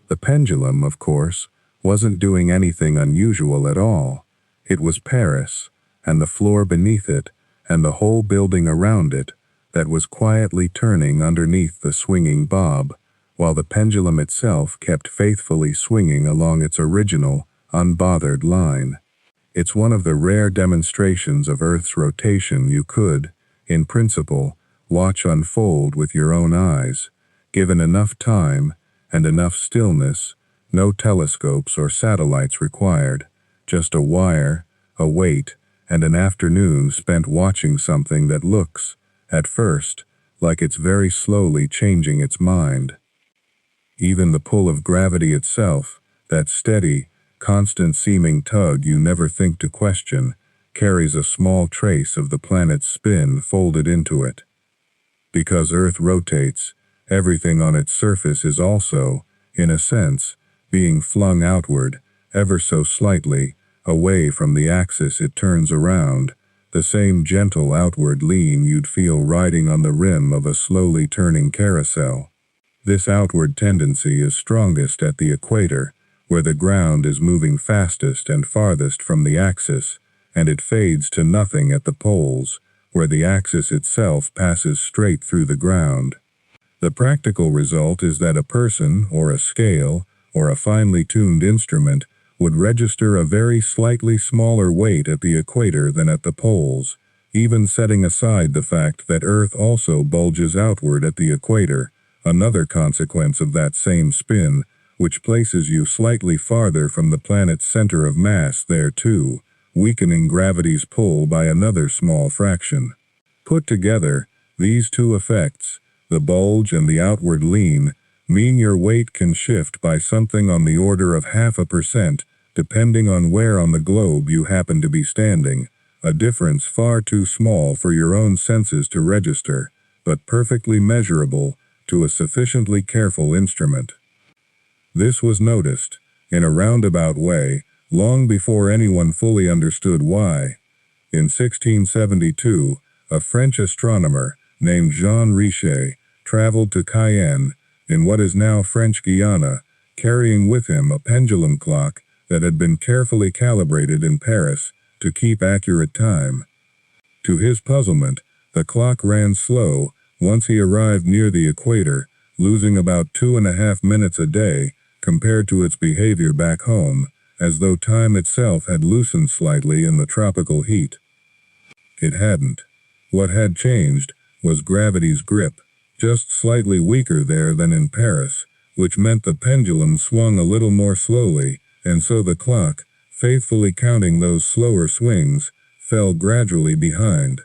The pendulum, of course, wasn't doing anything unusual at all. It was Paris, and the floor beneath it, and the whole building around it, that was quietly turning underneath the swinging bob, while the pendulum itself kept faithfully swinging along its original, unbothered line. It's one of the rare demonstrations of Earth's rotation you could, in principle, watch unfold with your own eyes, given enough time and enough stillness, no telescopes or satellites required, just a wire, a weight, and an afternoon spent watching something that looks, at first, like it's very slowly changing its mind. Even the pull of gravity itself, that steady, constant-seeming tug you never think to question, carries a small trace of the planet's spin folded into it. Because Earth rotates, everything on its surface is also, in a sense, being flung outward, ever so slightly, away from the axis it turns around, the same gentle outward lean you'd feel riding on the rim of a slowly turning carousel. This outward tendency is strongest at the equator, where the ground is moving fastest and farthest from the axis, and it fades to nothing at the poles, where the axis itself passes straight through the ground. The practical result is that a person, or a scale, or a finely tuned instrument would register a very slightly smaller weight at the equator than at the poles, even setting aside the fact that Earth also bulges outward at the equator, another consequence of that same spin, which places you slightly farther from the planet's center of mass there too, weakening gravity's pull by another small fraction. Put together, these two effects, the bulge and the outward lean, mean your weight can shift by something on the order of 0.5%, depending on where on the globe you happen to be standing, a difference far too small for your own senses to register, but perfectly measurable to a sufficiently careful instrument. This was noticed, in a roundabout way, long before anyone fully understood why. In 1672, a French astronomer named Jean Richet traveled to Cayenne, in what is now French Guiana, carrying with him a pendulum clock that had been carefully calibrated in Paris to keep accurate time. To his puzzlement, the clock ran slow once he arrived near the equator, losing about 2.5 minutes a day compared to its behavior back home, as though time itself had loosened slightly in the tropical heat. It hadn't. What had changed was gravity's grip, just slightly weaker there than in Paris, which meant the pendulum swung a little more slowly, and so the clock, faithfully counting those slower swings, fell gradually behind.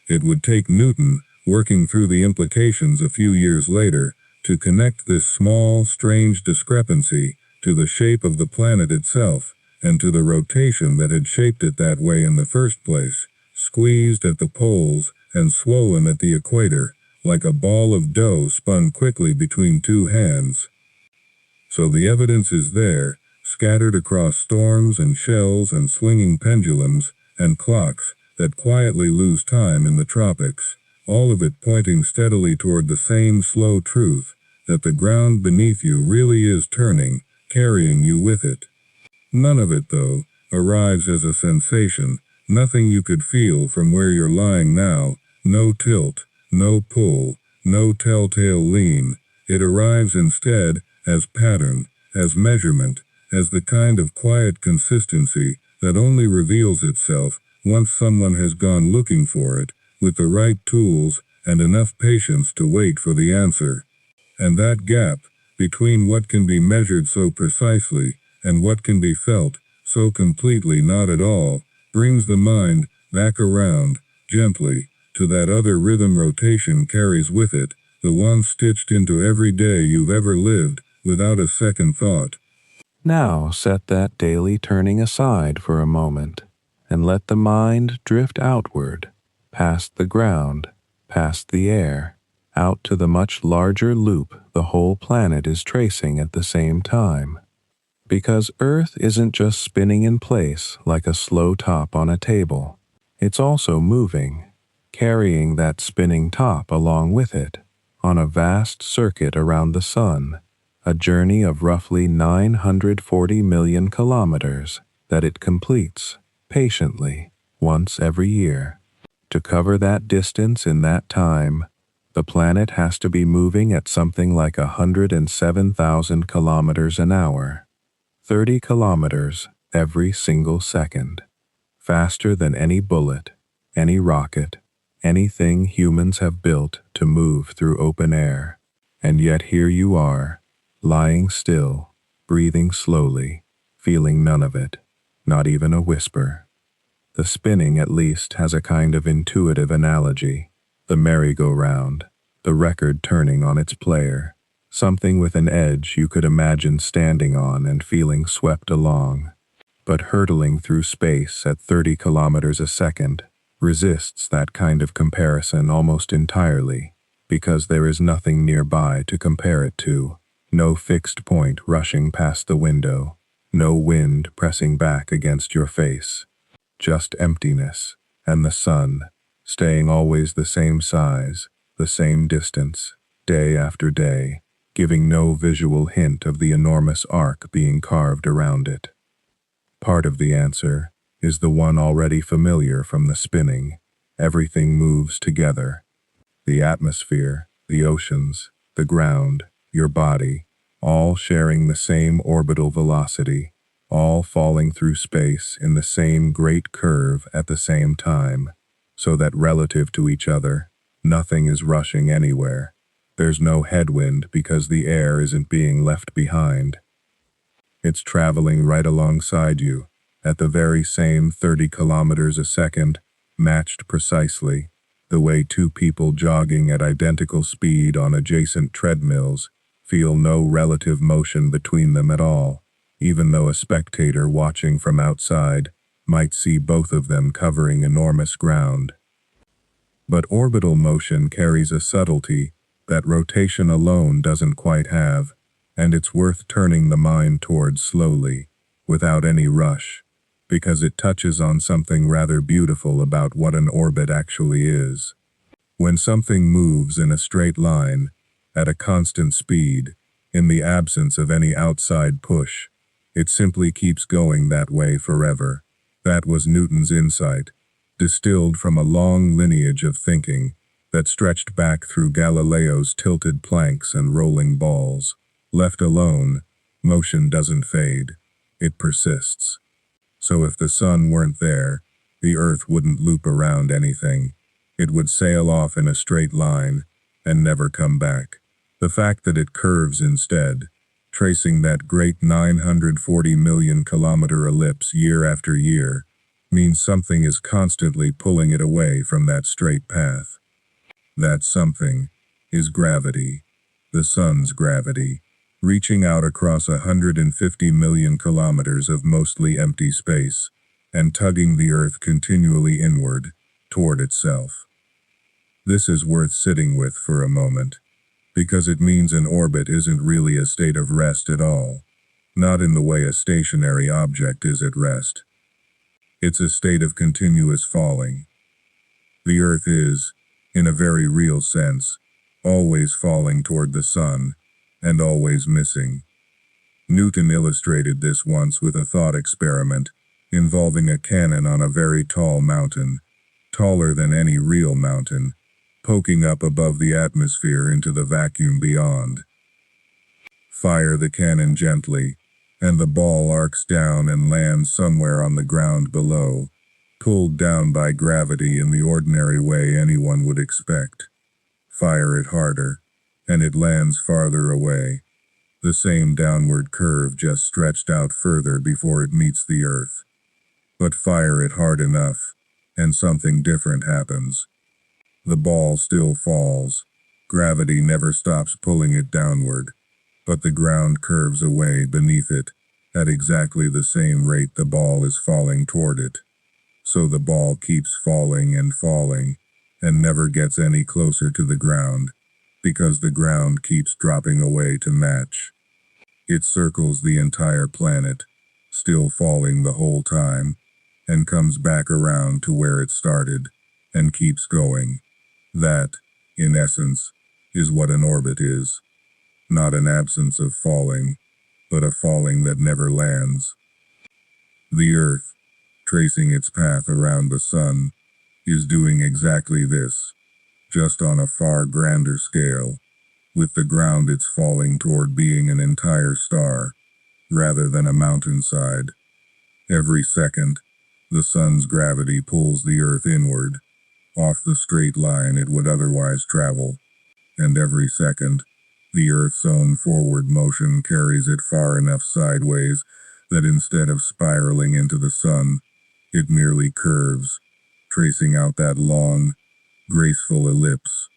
It would take Newton, working through the implications a few years later, to connect this small, strange discrepancy to the shape of the planet itself, and to the rotation that had shaped it that way in the first place, squeezed at the poles and swollen at the equator, like a ball of dough spun quickly between two hands. So the evidence is there, scattered across storms and shells and swinging pendulums and clocks that quietly lose time in the tropics, all of it pointing steadily toward the same slow truth, that the ground beneath you really is turning, carrying you with it. None of it, though, arrives as a sensation, nothing you could feel from where you're lying now, no tilt, no pull, no telltale lean. It arrives instead as pattern, as measurement, as the kind of quiet consistency that only reveals itself once someone has gone looking for it, with the right tools and enough patience to wait for the answer. And that gap, between what can be measured so precisely and what can be felt so completely not at all, brings the mind back around, gently, to that other rhythm rotation carries with it, the one stitched into every day you've ever lived, without a second thought. Now set that daily turning aside for a moment, and let the mind drift outward, past the ground, past the air, out to the much larger loop the whole planet is tracing at the same time. Because Earth isn't just spinning in place like a slow top on a table. It's also moving, carrying that spinning top along with it, on a vast circuit around the sun, a journey of roughly 940 million kilometers that it completes, patiently, once every year. To cover that distance in that time, the planet has to be moving at something like 107,000 kilometers an hour, 30 kilometers every single second, faster than any bullet, any rocket, anything humans have built to move through open air. And yet here you are, lying still, breathing slowly, feeling none of it, not even a whisper. The spinning at least has a kind of intuitive analogy. The merry-go-round, the record turning on its player, something with an edge you could imagine standing on and feeling swept along, but hurtling through space at 30 kilometers a second resists that kind of comparison almost entirely, because there is nothing nearby to compare it to, no fixed point rushing past the window, no wind pressing back against your face, just emptiness and the sun, staying always the same size, the same distance, day after day, giving no visual hint of the enormous arc being carved around it. Part of the answer is the one already familiar from the spinning. Everything moves together. The atmosphere, the oceans, the ground, your body, all sharing the same orbital velocity, all falling through space in the same great curve at the same time, so that relative to each other, nothing is rushing anywhere. There's no headwind because the air isn't being left behind. It's traveling right alongside you, at the very same 30 kilometers a second, matched precisely, the way two people jogging at identical speed on adjacent treadmills feel no relative motion between them at all, even though a spectator watching from outside might see both of them covering enormous ground. But orbital motion carries a subtlety that rotation alone doesn't quite have, and it's worth turning the mind towards slowly, without any rush, because it touches on something rather beautiful about what an orbit actually is. When something moves in a straight line, at a constant speed, in the absence of any outside push, it simply keeps going that way forever. That was Newton's insight, distilled from a long lineage of thinking that stretched back through Galileo's tilted planks and rolling balls. Left alone, motion doesn't fade, it persists. So if the sun weren't there, the earth wouldn't loop around anything. It would sail off in a straight line and never come back. The fact that it curves instead, tracing that great 940 million kilometer ellipse year after year, means something is constantly pulling it away from that straight path. That something is gravity, the sun's gravity, reaching out across 150 million kilometers of mostly empty space and tugging the earth continually inward, toward itself. This is worth sitting with for a moment, because it means an orbit isn't really a state of rest at all, not in the way a stationary object is at rest. It's a state of continuous falling. The earth is, in a very real sense, always falling toward the sun, and always missing. Newton illustrated this once with a thought experiment involving a cannon on a very tall mountain, taller than any real mountain, poking up above the atmosphere into the vacuum beyond. Fire the cannon gently, and the ball arcs down and lands somewhere on the ground below, pulled down by gravity in the ordinary way anyone would expect. Fire it harder, and it lands farther away, the same downward curve just stretched out further before it meets the earth. But fire it hard enough, and something different happens. The ball still falls. Gravity never stops pulling it downward, but the ground curves away beneath it, at exactly the same rate the ball is falling toward it. So the ball keeps falling, and never gets any closer to the ground, because the ground keeps dropping away to match. It circles the entire planet, still falling the whole time, and comes back around to where it started, and keeps going. That, in essence, is what an orbit is. Not an absence of falling, but a falling that never lands. The Earth, tracing its path around the sun, is doing exactly this, just on a far grander scale, with the ground it's falling toward being an entire star, rather than a mountainside. Every second, the sun's gravity pulls the Earth inward, off the straight line it would otherwise travel, and every second, the Earth's own forward motion carries it far enough sideways that instead of spiraling into the sun, it merely curves, tracing out that long, graceful ellipse,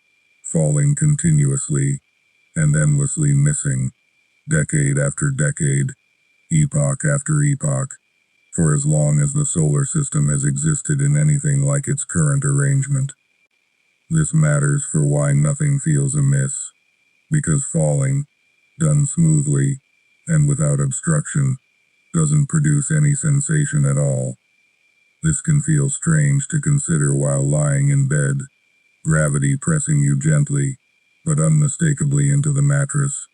falling continuously and endlessly missing, decade after decade, epoch after epoch, for as long as the solar system has existed in anything like its current arrangement. This matters for why nothing feels amiss, because falling, done smoothly and without obstruction, doesn't produce any sensation at all. This can feel strange to consider while lying in bed, gravity pressing you gently, but unmistakably into the mattress.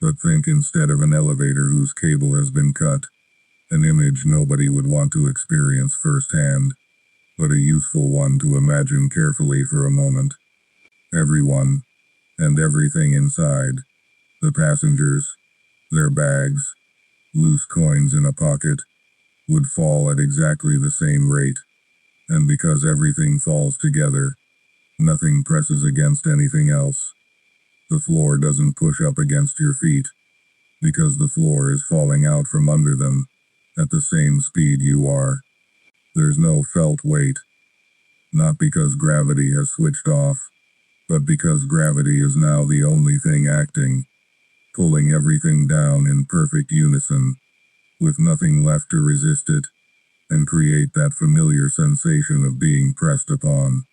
But think instead of an elevator whose cable has been cut, an image nobody would want to experience firsthand, but a useful one to imagine carefully for a moment. Everyone, and everything inside, the passengers, their bags, loose coins in a pocket, would fall at exactly the same rate, and because everything falls together, nothing presses against anything else. The floor doesn't push up against your feet, because the floor is falling out from under them, at the same speed you are. There's no felt weight, not because gravity has switched off, but because gravity is now the only thing acting, pulling everything down in perfect unison, with nothing left to resist it, and create that familiar sensation of being pressed upon.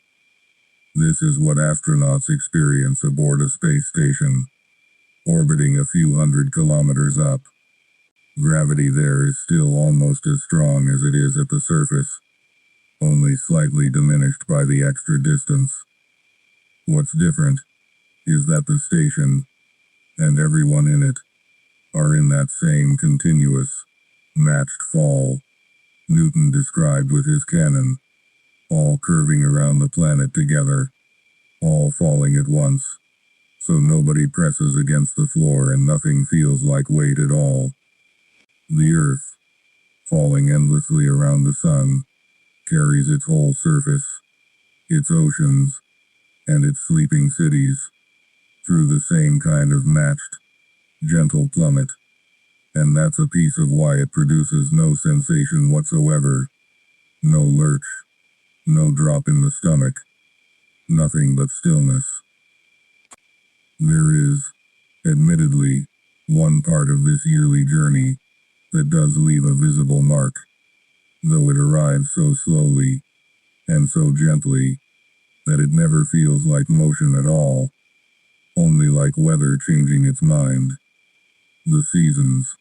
This is what astronauts experience aboard a space station, orbiting a few hundred kilometers up. Gravity there is still almost as strong as it is at the surface, only slightly diminished by the extra distance. What's different is that the station, and everyone in it, are in that same continuous, matched fall Newton described with his cannon, all curving around the planet together, all falling at once, so nobody presses against the floor and nothing feels like weight at all. The Earth, falling endlessly around the sun, carries its whole surface, its oceans, and its sleeping cities, through the same kind of matched, gentle plummet, and that's a piece of why it produces no sensation whatsoever, no lurch, no drop in the stomach, nothing but stillness. There is, admittedly, one part of this yearly journey that does leave a visible mark, though it arrives so slowly and so gently that it never feels like motion at all, only like weather changing its mind. The seasons.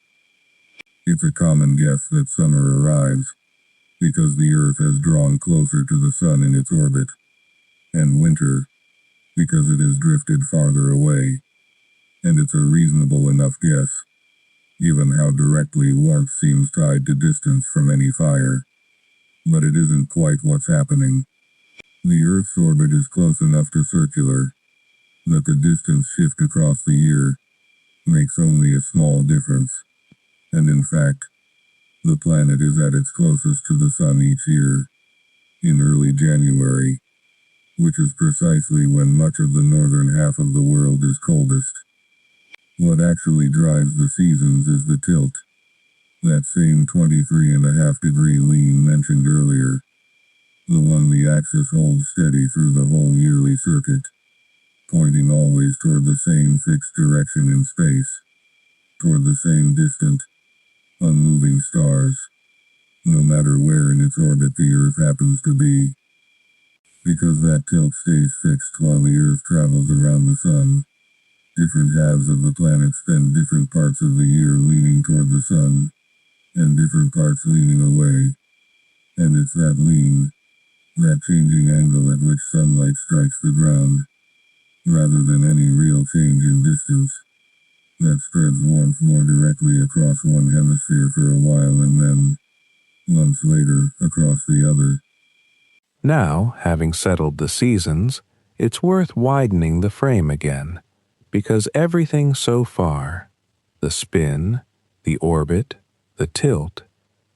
It's a common guess that summer arrives because the Earth has drawn closer to the sun in its orbit, and winter because it has drifted farther away, and it's a reasonable enough guess, given how directly warmth seems tied to distance from any fire. But it isn't quite what's happening. The Earth's orbit is close enough to circular that the distance shift across the year makes only a small difference, and in fact, the planet is at its closest to the sun each year, in early January, which is precisely when much of the northern half of the world is coldest. What actually drives the seasons is the tilt, that same 23.5-degree lean mentioned earlier, the one the axis holds steady through the whole yearly circuit, pointing always toward the same fixed direction in space, toward the same distant, unmoving stars, no matter where in its orbit the Earth happens to be. Because that tilt stays fixed while the Earth travels around the sun, different halves of the planet spend different parts of the year leaning toward the sun, and different parts leaning away. And it's that lean, that changing angle at which sunlight strikes the ground, rather than any real change in distance, that spreads warmth more directly across one hemisphere for a while and then, months later, across the other. Now, having settled the seasons, it's worth widening the frame again, because everything so far, the spin, the orbit, the tilt,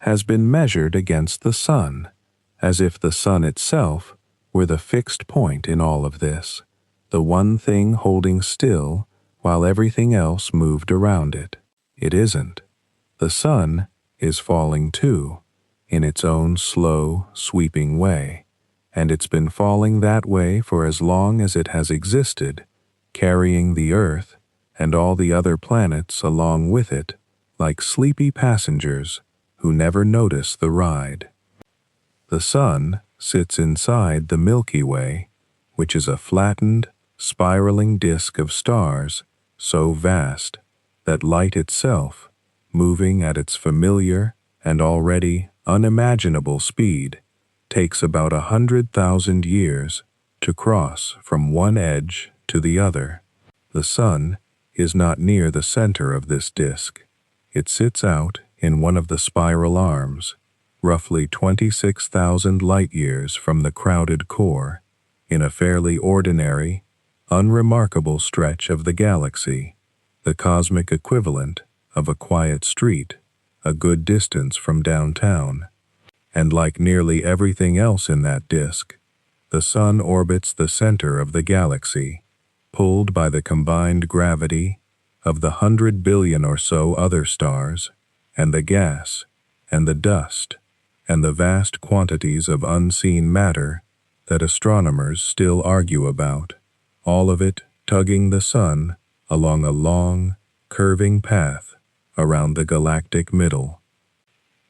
has been measured against the sun, as if the sun itself were the fixed point in all of this, the one thing holding still while everything else moved around it. It isn't. The sun is falling too, in its own slow, sweeping way, and it's been falling that way for as long as it has existed, carrying the Earth and all the other planets along with it like sleepy passengers who never notice the ride. The sun sits inside the Milky Way, which is a flattened, spiraling disk of stars so vast that light itself, moving at its familiar and already unimaginable speed, takes about 100,000 years to cross from one edge to the other. The sun is not near the center of this disk. It sits out in one of the spiral arms, roughly 26,000 light-years from the crowded core, in a fairly ordinary, unremarkable stretch of the galaxy, the cosmic equivalent of a quiet street, a good distance from downtown. And like nearly everything else in that disk, the sun orbits the center of the galaxy, pulled by the combined gravity of the 100 billion or so other stars, and the gas, and the dust, and the vast quantities of unseen matter that astronomers still argue about, all of it tugging the sun along a long, curving path around the galactic middle.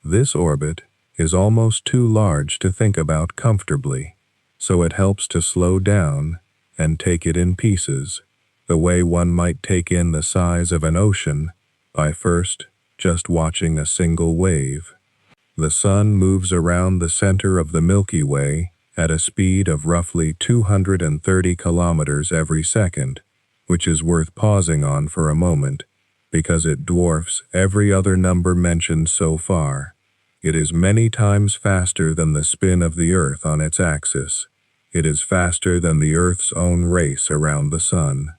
This orbit is almost too large to think about comfortably, so it helps to slow down and take it in pieces, the way one might take in the size of an ocean by first just watching a single wave. The sun moves around the center of the Milky Way at a speed of roughly 230 kilometers every second, which is worth pausing on for a moment, because it dwarfs every other number mentioned so far. It is many times faster than the spin of the Earth on its axis. It is faster than the Earth's own race around the sun.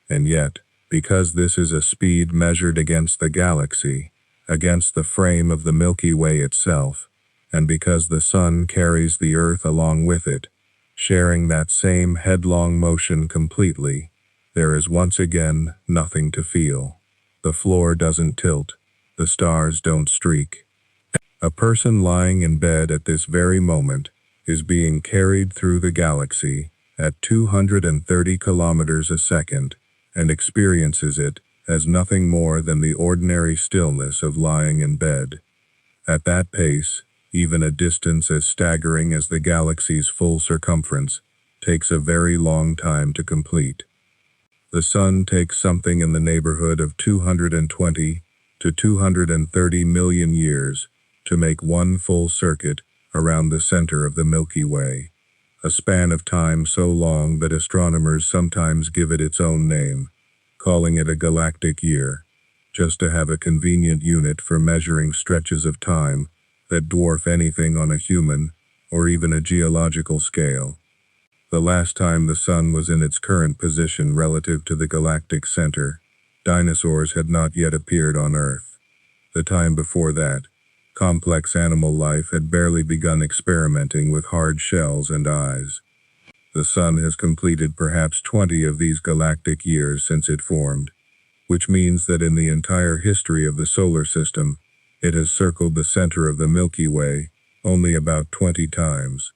And yet, because this is a speed measured against the galaxy, against the frame of the Milky Way itself, and because the sun carries the Earth along with it, sharing that same headlong motion completely, there is once again nothing to feel. The floor doesn't tilt, the stars don't streak. A person lying in bed at this very moment is being carried through the galaxy at 230 kilometers a second and experiences it as nothing more than the ordinary stillness of lying in bed. At that pace, even a distance as staggering as the galaxy's full circumference takes a very long time to complete. The sun takes something in the neighborhood of 220 to 230 million years to make one full circuit around the center of the Milky Way, a span of time so long that astronomers sometimes give it its own name, calling it a galactic year, just to have a convenient unit for measuring stretches of time that dwarf anything on a human or even a geological scale. The last time the sun was in its current position relative to the galactic center, dinosaurs had not yet appeared on Earth. The time before that, complex animal life had barely begun experimenting with hard shells and eyes. The sun has completed perhaps 20 of these galactic years since it formed, which means that in the entire history of the solar system, it has circled the center of the Milky Way only about 20 times,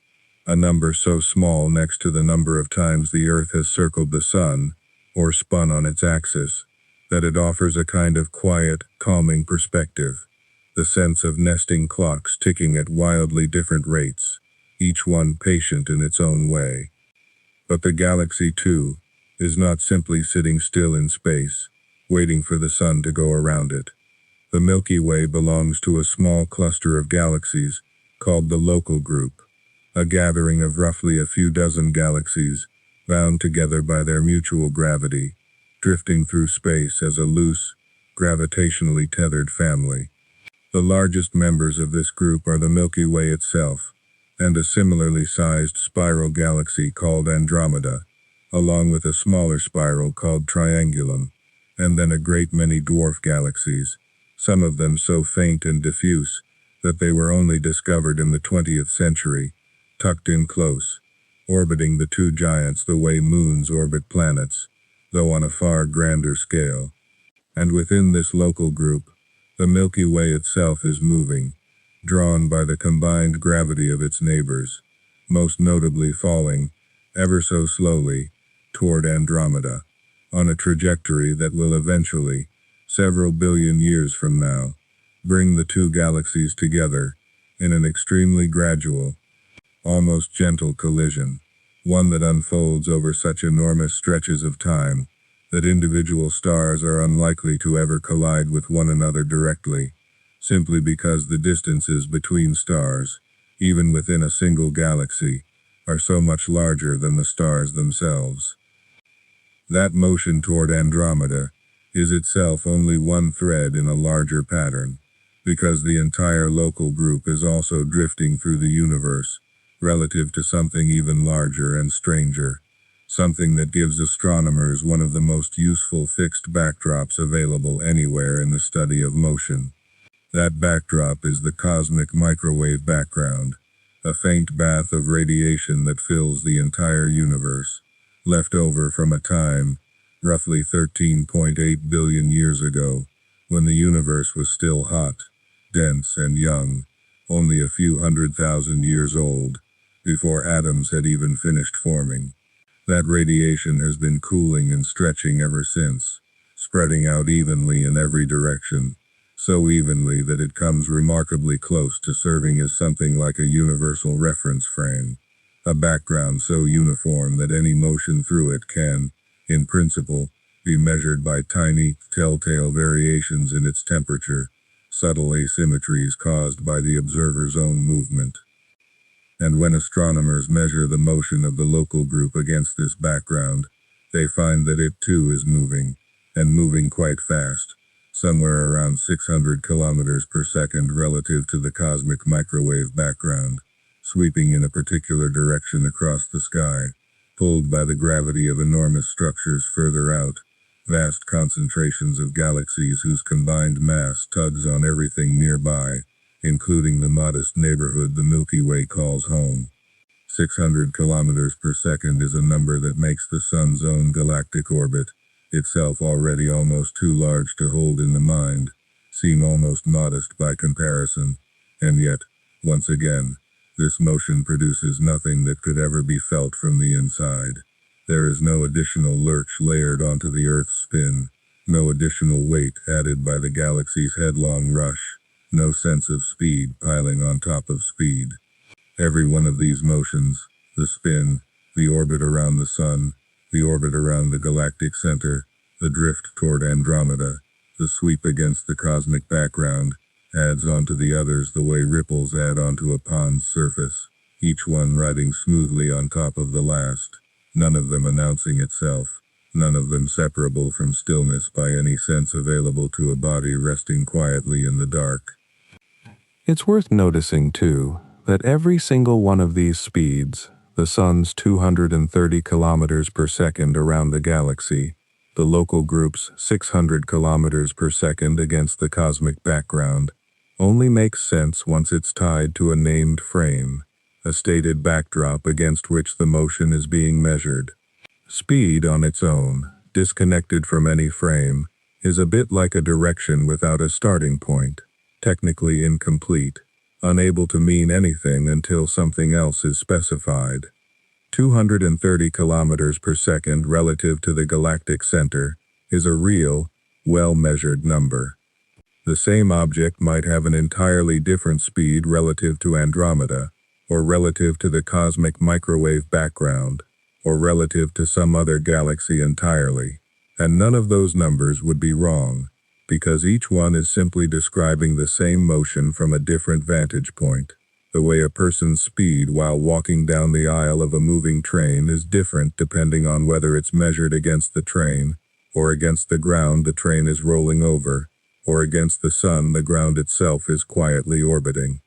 a number so small next to the number of times the Earth has circled the sun, or spun on its axis, that it offers a kind of quiet, calming perspective, the sense of nesting clocks ticking at wildly different rates, each one patient in its own way. But the galaxy, too, is not simply sitting still in space, waiting for the sun to go around it. The Milky Way belongs to a small cluster of galaxies called the local group, a gathering of roughly a few dozen galaxies bound together by their mutual gravity, drifting through space as a loose, gravitationally tethered family. The largest members of this group are the Milky Way itself, and a similarly sized spiral galaxy called Andromeda, along with a smaller spiral called Triangulum, and then a great many dwarf galaxies, some of them so faint and diffuse that they were only discovered in the 20th century, tucked in close, orbiting the two giants the way moons orbit planets, though on a far grander scale. And within this local group, the Milky Way itself is moving, drawn by the combined gravity of its neighbors, most notably falling, ever so slowly, toward Andromeda, on a trajectory that will eventually, several billion years from now, bring the two galaxies together in an extremely gradual, almost gentle collision, one that unfolds over such enormous stretches of time that individual stars are unlikely to ever collide with one another directly, simply because the distances between stars, even within a single galaxy, are so much larger than the stars themselves. That motion toward Andromeda is itself only one thread in a larger pattern, because the entire local group is also drifting through the universe, relative to something even larger and stranger, something that gives astronomers one of the most useful fixed backdrops available anywhere in the study of motion. That backdrop is the cosmic microwave background, a faint bath of radiation that fills the entire universe, left over from a time, roughly 13.8 billion years ago, when the universe was still hot, dense and young, only a few 100,000 years old, before atoms had even finished forming. That radiation has been cooling and stretching ever since, spreading out evenly in every direction, so evenly that it comes remarkably close to serving as something like a universal reference frame, a background so uniform that any motion through it can, in principle, be measured by tiny, telltale variations in its temperature, subtle asymmetries caused by the observer's own movement. And when astronomers measure the motion of the local group against this background, they find that it too is moving, and moving quite fast, somewhere around 600 kilometers per second relative to the cosmic microwave background, sweeping in a particular direction across the sky, pulled by the gravity of enormous structures further out, vast concentrations of galaxies whose combined mass tugs on everything nearby, including the modest neighborhood the Milky Way calls home. 600 kilometers per second is a number that makes the Sun's own galactic orbit, itself already almost too large to hold in the mind, seem almost modest by comparison, and yet, once again, this motion produces nothing that could ever be felt from the inside. There is no additional lurch layered onto the Earth's spin, no additional weight added by the galaxy's headlong rush, no sense of speed piling on top of speed. Every one of these motions, the spin, the orbit around the Sun, the orbit around the galactic center, the drift toward Andromeda, the sweep against the cosmic background, adds onto the others the way ripples add onto a pond's surface, each one riding smoothly on top of the last, none of them announcing itself, none of them separable from stillness by any sense available to a body resting quietly in the dark. It's worth noticing, too, that every single one of these speeds, the Sun's 230 kilometers per second around the galaxy, the local group's 600 kilometers per second against the cosmic background, only makes sense once it's tied to a named frame, a stated backdrop against which the motion is being measured. Speed on its own, disconnected from any frame, is a bit like a direction without a starting point, technically incomplete, unable to mean anything until something else is specified. 230 kilometers per second relative to the galactic center is a real, well-measured number. The same object might have an entirely different speed relative to Andromeda, or relative to the cosmic microwave background, or relative to some other galaxy entirely, and none of those numbers would be wrong, because each one is simply describing the same motion from a different vantage point. The way a person's speed while walking down the aisle of a moving train is different depending on whether it's measured against the train, or against the ground the train is rolling over, or against the Sun the ground itself is quietly orbiting.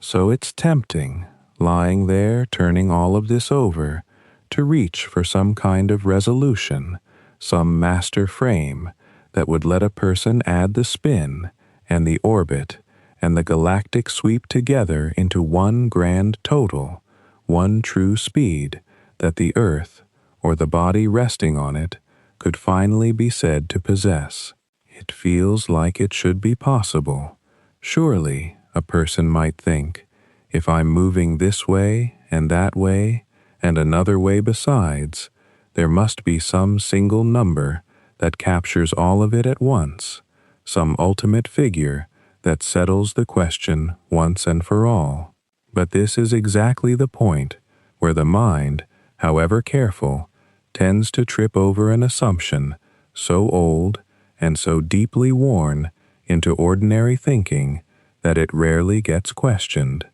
So it's tempting, lying there turning all of this over, to reach for some kind of resolution, some master frame that would let a person add the spin and the orbit and the galactic sweep together into one grand total, one true speed that the Earth, or the body resting on it, could finally be said to possess. It feels like it should be possible. Surely, a person might think, if I'm moving this way and that way, and another way besides, there must be some single number that captures all of it at once, some ultimate figure that settles the question once and for all. But this is exactly the point where the mind, however careful, tends to trip over an assumption so old and so deeply worn into ordinary thinking that it rarely gets questioned.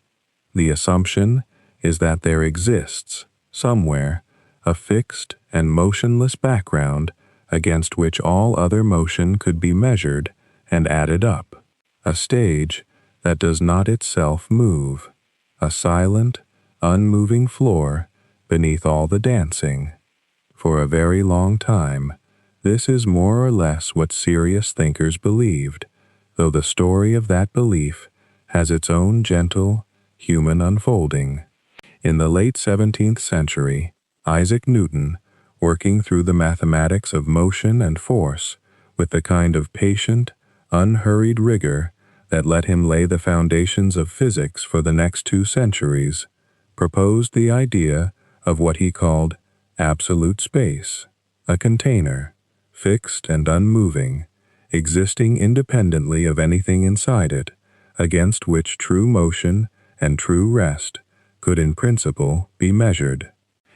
The assumption is that there exists, somewhere, a fixed and motionless background against which all other motion could be measured and added up, a stage that does not itself move, a silent, unmoving floor beneath all the dancing. For a very long time, this is more or less what serious thinkers believed, though the story of that belief has its own gentle, human unfolding. In the late 17th century, Isaac Newton, working through the mathematics of motion and force with the kind of patient, unhurried rigor that let him lay the foundations of physics for the next 2 centuries, proposed the idea of what he called absolute space, a container, fixed and unmoving, existing independently of anything inside it, against which true motion and true rest could in principle be measured.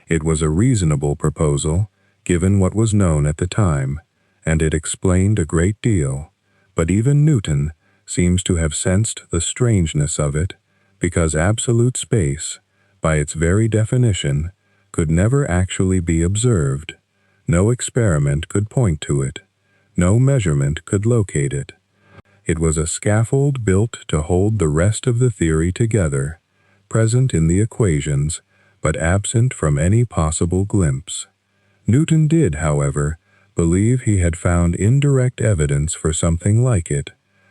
It was a reasonable proposal, given what was known at the time, and it explained a great deal, but even Newton seems to have sensed the strangeness of it, because absolute space, by its very definition, could never actually be observed. No experiment could point to it. No measurement could locate it. It was a scaffold built to hold the rest of the theory together, present in the equations, but absent from any possible glimpse. Newton did, however, believe he had found indirect evidence for something like it,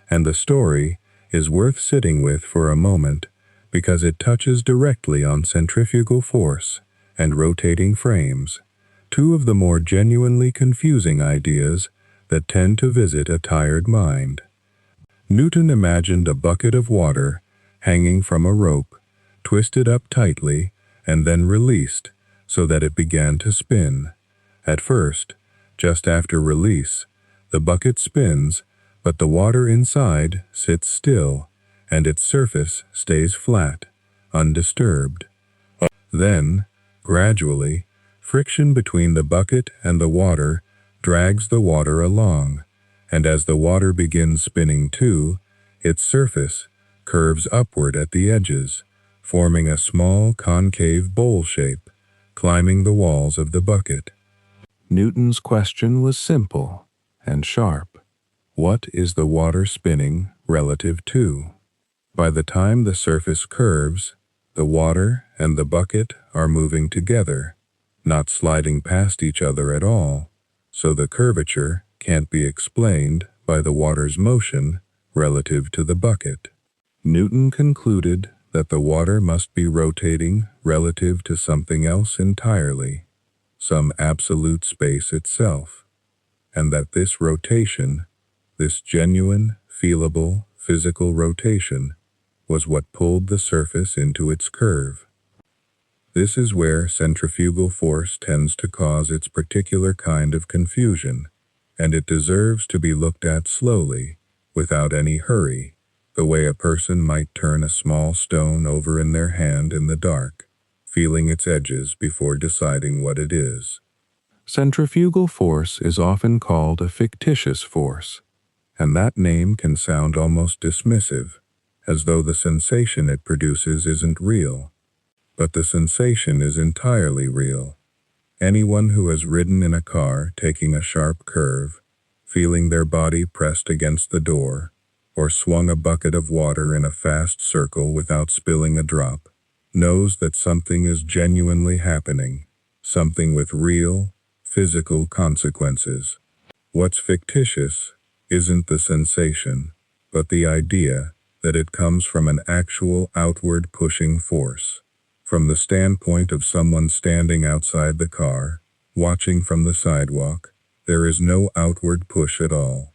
and the story is worth sitting with for a moment because it touches directly on centrifugal force and rotating frames, two of the more genuinely confusing ideas that tend to visit a tired mind. Newton imagined a bucket of water hanging from a rope, twisted up tightly and then released so that it began to spin. At first, just after release, the bucket spins, but the water inside sits still, and its surface stays flat, undisturbed. Then, gradually, friction between the bucket and the water drags the water along, and as the water begins spinning too, its surface curves upward at the edges, forming a small concave bowl shape, climbing the walls of the bucket. Newton's question was simple and sharp. What is the water spinning relative to? By the time the surface curves, the water and the bucket are moving together, not sliding past each other at all, so the curvature can't be explained by the water's motion relative to the bucket. Newton concluded that the water must be rotating relative to something else entirely, some absolute space itself, and that this rotation, this genuine, feelable, physical rotation, was what pulled the surface into its curve. This is where centrifugal force tends to cause its particular kind of confusion, and it deserves to be looked at slowly, without any hurry, the way a person might turn a small stone over in their hand in the dark, feeling its edges before deciding what it is. Centrifugal force is often called a fictitious force, and that name can sound almost dismissive, as though the sensation it produces isn't real. But the sensation is entirely real. Anyone who has ridden in a car taking a sharp curve, feeling their body pressed against the door, or swung a bucket of water in a fast circle without spilling a drop, knows that something is genuinely happening, something with real, physical consequences. What's fictitious isn't the sensation, but the idea that it comes from an actual outward pushing force. From the standpoint of someone standing outside the car, watching from the sidewalk, there is no outward push at all.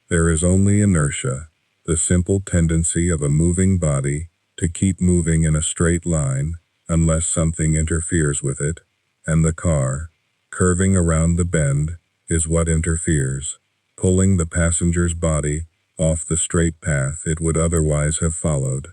There is only inertia, the simple tendency of a moving body to keep moving in a straight line unless something interferes with it, and the car, curving around the bend, is what interferes, pulling the passenger's body off the straight path it would otherwise have followed.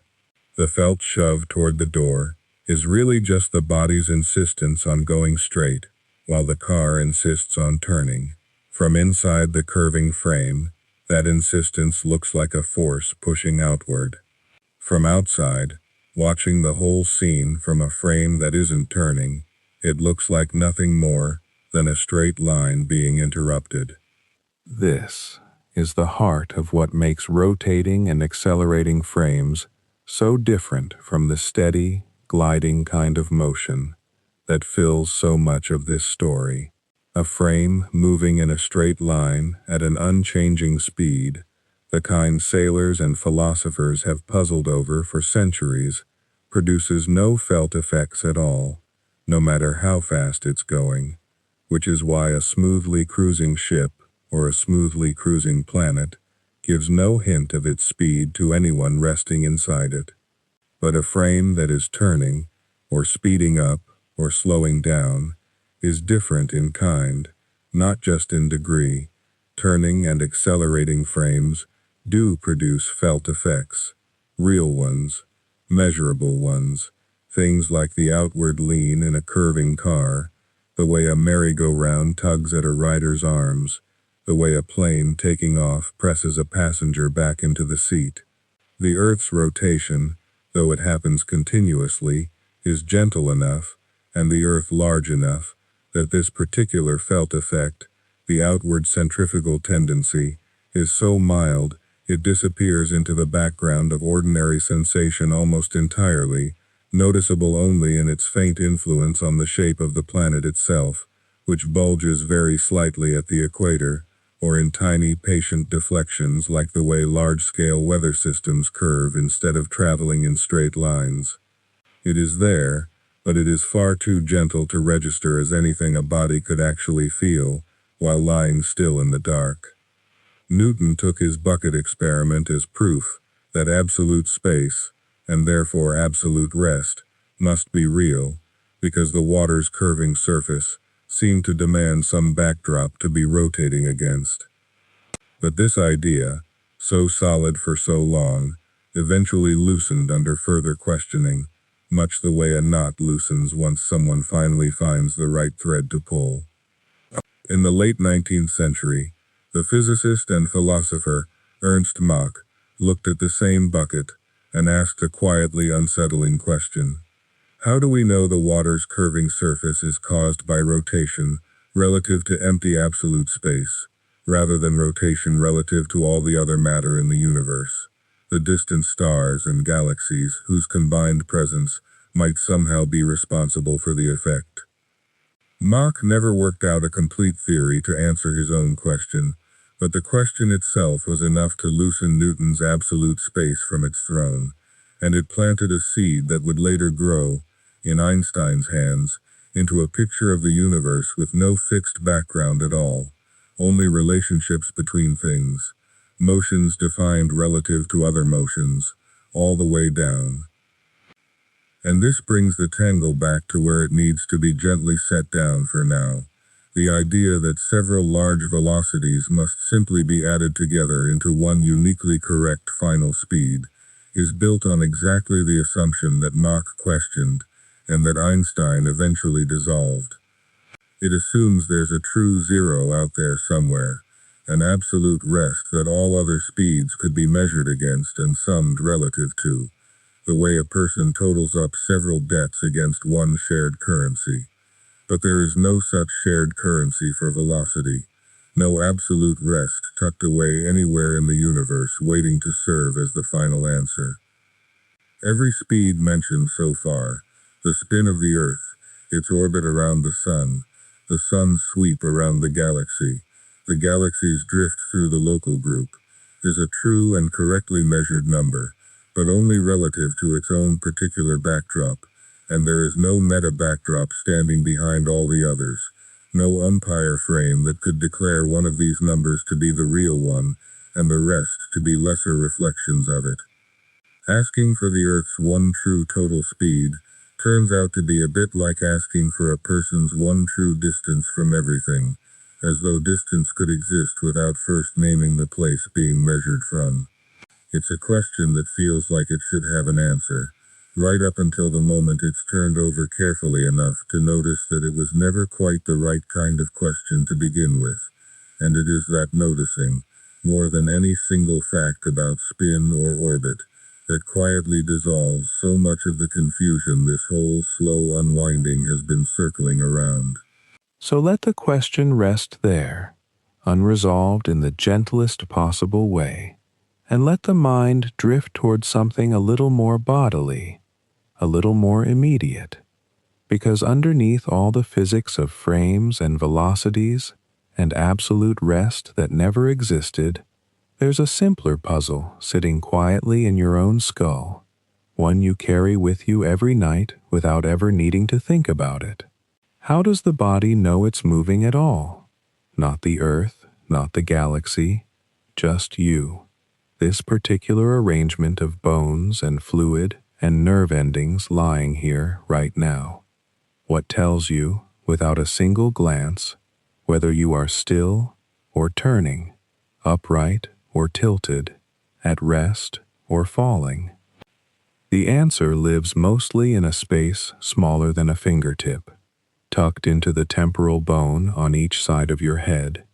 The felt shove toward the door is really just the body's insistence on going straight, while the car insists on turning. From inside the curving frame, that insistence looks like a force pushing outward. From outside, watching the whole scene from a frame that isn't turning, it looks like nothing more than a straight line being interrupted. This is the heart of what makes rotating and accelerating frames so different from the steady, gliding kind of motion that fills so much of this story. A frame moving in a straight line at an unchanging speed, the kind sailors and philosophers have puzzled over for centuries, produces no felt effects at all, no matter how fast it's going, which is why a smoothly cruising ship or a smoothly cruising planet gives no hint of its speed to anyone resting inside it. But a frame that is turning, or speeding up, or slowing down, is different in kind, not just in degree, Turning and accelerating frames do produce felt effects, real ones, measurable ones, things like the outward lean in a curving car, the way a merry-go-round tugs at a rider's arms, the way a plane taking off presses a passenger back into the seat. The Earth's rotation, though it happens continuously, is gentle enough, and the Earth large enough, that this particular felt effect, the outward centrifugal tendency, is so mild, it disappears into the background of ordinary sensation almost entirely, noticeable only in its faint influence on the shape of the planet itself, which bulges very slightly at the equator, or in tiny patient deflections like the way large-scale weather systems curve instead of traveling in straight lines. It is there, but it is far too gentle to register as anything a body could actually feel, while lying still in the dark. Newton took his bucket experiment as proof that absolute space, and therefore absolute rest, must be real, because the water's curving surface seemed to demand some backdrop to be rotating against. But this idea, so solid for so long, eventually loosened under further questioning, much the way a knot loosens once someone finally finds the right thread to pull. In the late 19th century, the physicist and philosopher Ernst Mach looked at the same bucket and asked a quietly unsettling question. How do we know the water's curving surface is caused by rotation relative to empty absolute space, rather than rotation relative to all the other matter in the universe, the distant stars and galaxies whose combined presence might somehow be responsible for the effect? Mach never worked out a complete theory to answer his own question, but the question itself was enough to loosen Newton's absolute space from its throne, and it planted a seed that would later grow, in Einstein's hands, into a picture of the universe with no fixed background at all, only relationships between things, motions defined relative to other motions, all the way down. And this brings the tangle back to where it needs to be gently set down for now. The idea that several large velocities must simply be added together into one uniquely correct final speed is built on exactly the assumption that Mach questioned and that Einstein eventually dissolved. It assumes there's a true zero out there somewhere, an absolute rest that all other speeds could be measured against and summed relative to, the way a person totals up several debts against one shared currency. But there is no such shared currency for velocity, no absolute rest tucked away anywhere in the universe waiting to serve as the final answer. Every speed mentioned so far, the spin of the Earth, its orbit around the Sun, the Sun's sweep around the galaxy's drift through the local group, is a true and correctly measured number, but only relative to its own particular backdrop, and there is no meta-backdrop standing behind all the others, no umpire frame that could declare one of these numbers to be the real one, and the rest to be lesser reflections of it. Asking for the Earth's one true total speed turns out to be a bit like asking for a person's one true distance from everything, as though distance could exist without first naming the place being measured from. It's a question that feels like it should have an answer, right up until the moment it's turned over carefully enough to notice that it was never quite the right kind of question to begin with, and it is that noticing, more than any single fact about spin or orbit, that quietly dissolves so much of the confusion this whole slow unwinding has been circling around. So let the question rest there, unresolved in the gentlest possible way, and let the mind drift toward something a little more bodily, a little more immediate, because underneath all the physics of frames and velocities and absolute rest that never existed, there's a simpler puzzle sitting quietly in your own skull, one you carry with you every night without ever needing to think about it. How does the body know it's moving at all? Not the Earth, not the galaxy, just you. This particular arrangement of bones and fluid and nerve endings lying here right now. What tells you, without a single glance, whether you are still or turning, upright or tilted, at rest or falling? The answer lives mostly in a space smaller than a fingertip, tucked into the temporal bone on each side of your head,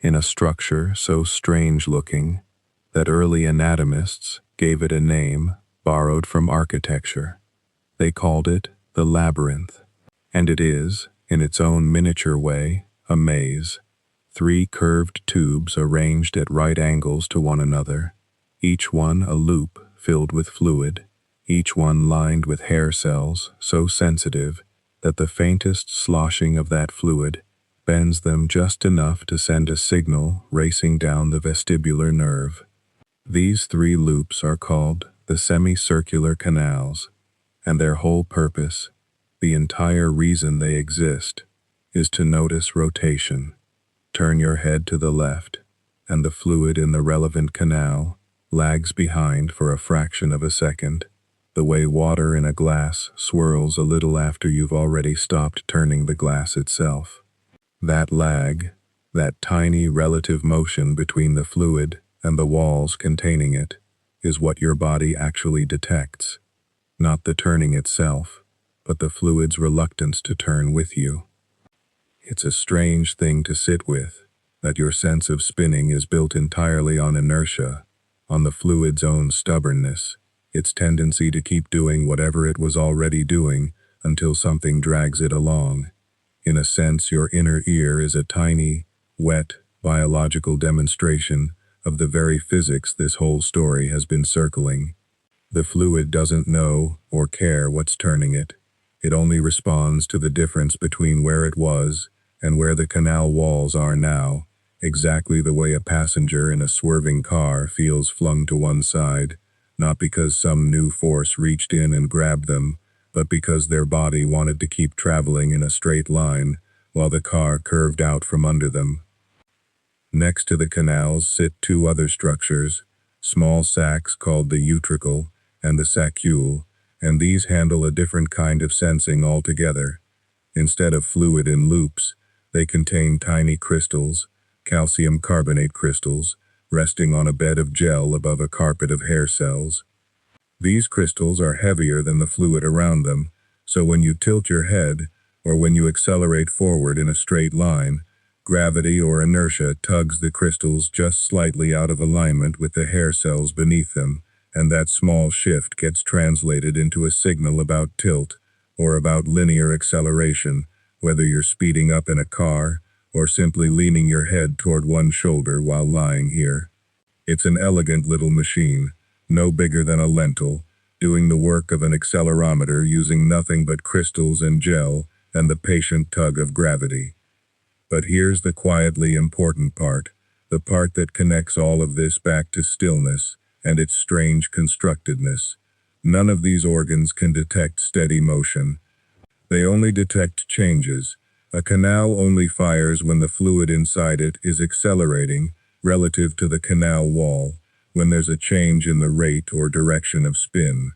in a structure so strange-looking that early anatomists gave it a name borrowed from architecture. They called it the labyrinth, and it is, in its own miniature way, a maze. 3 curved tubes arranged at right angles to one another, each one a loop filled with fluid, each one lined with hair cells so sensitive that the faintest sloshing of that fluid bends them just enough to send a signal racing down the vestibular nerve. These 3 loops are called the semicircular canals, and their whole purpose, the entire reason they exist, is to notice rotation. Turn your head to the left, and the fluid in the relevant canal lags behind for a fraction of a second, the way water in a glass swirls a little after you've already stopped turning the glass itself. That lag, that tiny relative motion between the fluid and the walls containing it, is what your body actually detects. Not the turning itself, but the fluid's reluctance to turn with you. It's a strange thing to sit with, that your sense of spinning is built entirely on inertia, on the fluid's own stubbornness, its tendency to keep doing whatever it was already doing until something drags it along. In a sense, your inner ear is a tiny, wet, biological demonstration of the very physics this whole story has been circling. The fluid doesn't know or care what's turning it. It only responds to the difference between where it was and where the canal walls are now, exactly the way a passenger in a swerving car feels flung to one side, not because some new force reached in and grabbed them, but because their body wanted to keep traveling in a straight line while the car curved out from under them. Next to the canals sit 2 other structures, small sacs called the utricle and the saccule, and these handle a different kind of sensing altogether. Instead of fluid in loops, they contain tiny crystals, calcium carbonate crystals, resting on a bed of gel above a carpet of hair cells. These crystals are heavier than the fluid around them, so when you tilt your head, or when you accelerate forward in a straight line, gravity or inertia tugs the crystals just slightly out of alignment with the hair cells beneath them, and that small shift gets translated into a signal about tilt, or about linear acceleration, whether you're speeding up in a car, or simply leaning your head toward one shoulder while lying here. It's an elegant little machine, no bigger than a lentil, doing the work of an accelerometer using nothing but crystals and gel and the patient tug of gravity. But here's the quietly important part, the part that connects all of this back to stillness and its strange constructedness. None of these organs can detect steady motion. They only detect changes. A canal only fires when the fluid inside it is accelerating relative to the canal wall, when there's a change in the rate or direction of spin.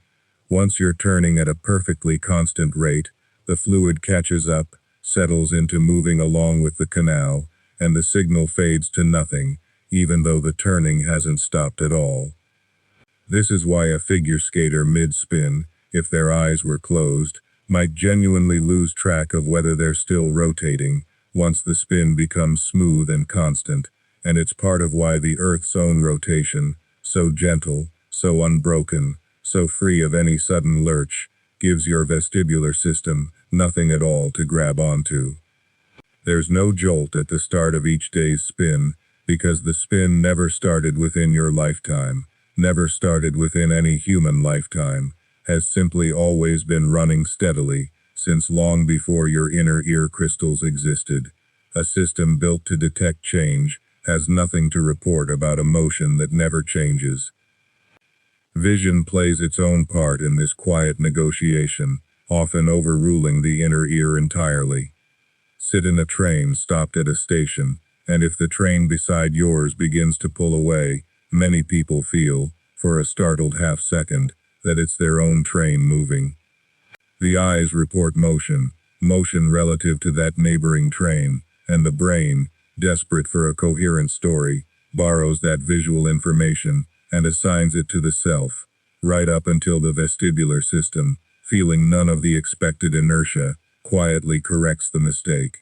Once you're turning at a perfectly constant rate, the fluid catches up, settles into moving along with the canal, and the signal fades to nothing, even though the turning hasn't stopped at all. This is why a figure skater mid-spin, if their eyes were closed, might genuinely lose track of whether they're still rotating once the spin becomes smooth and constant, and it's part of why the Earth's own rotation, so gentle, so unbroken, so free of any sudden lurch, gives your vestibular system nothing at all to grab onto. There's no jolt at the start of each day's spin, because the spin never started within your lifetime, never started within any human lifetime, has simply always been running steadily, since long before your inner ear crystals existed. A system built to detect change has nothing to report about a motion that never changes. Vision plays its own part in this quiet negotiation, often overruling the inner ear entirely. Sit in a train stopped at a station, and if the train beside yours begins to pull away, many people feel, for a startled half-second, that it's their own train moving. The eyes report motion, motion relative to that neighboring train, and the brain, desperate for a coherent story, borrows that visual information and assigns it to the self, right up until the vestibular system, feeling none of the expected inertia, quietly corrects the mistake.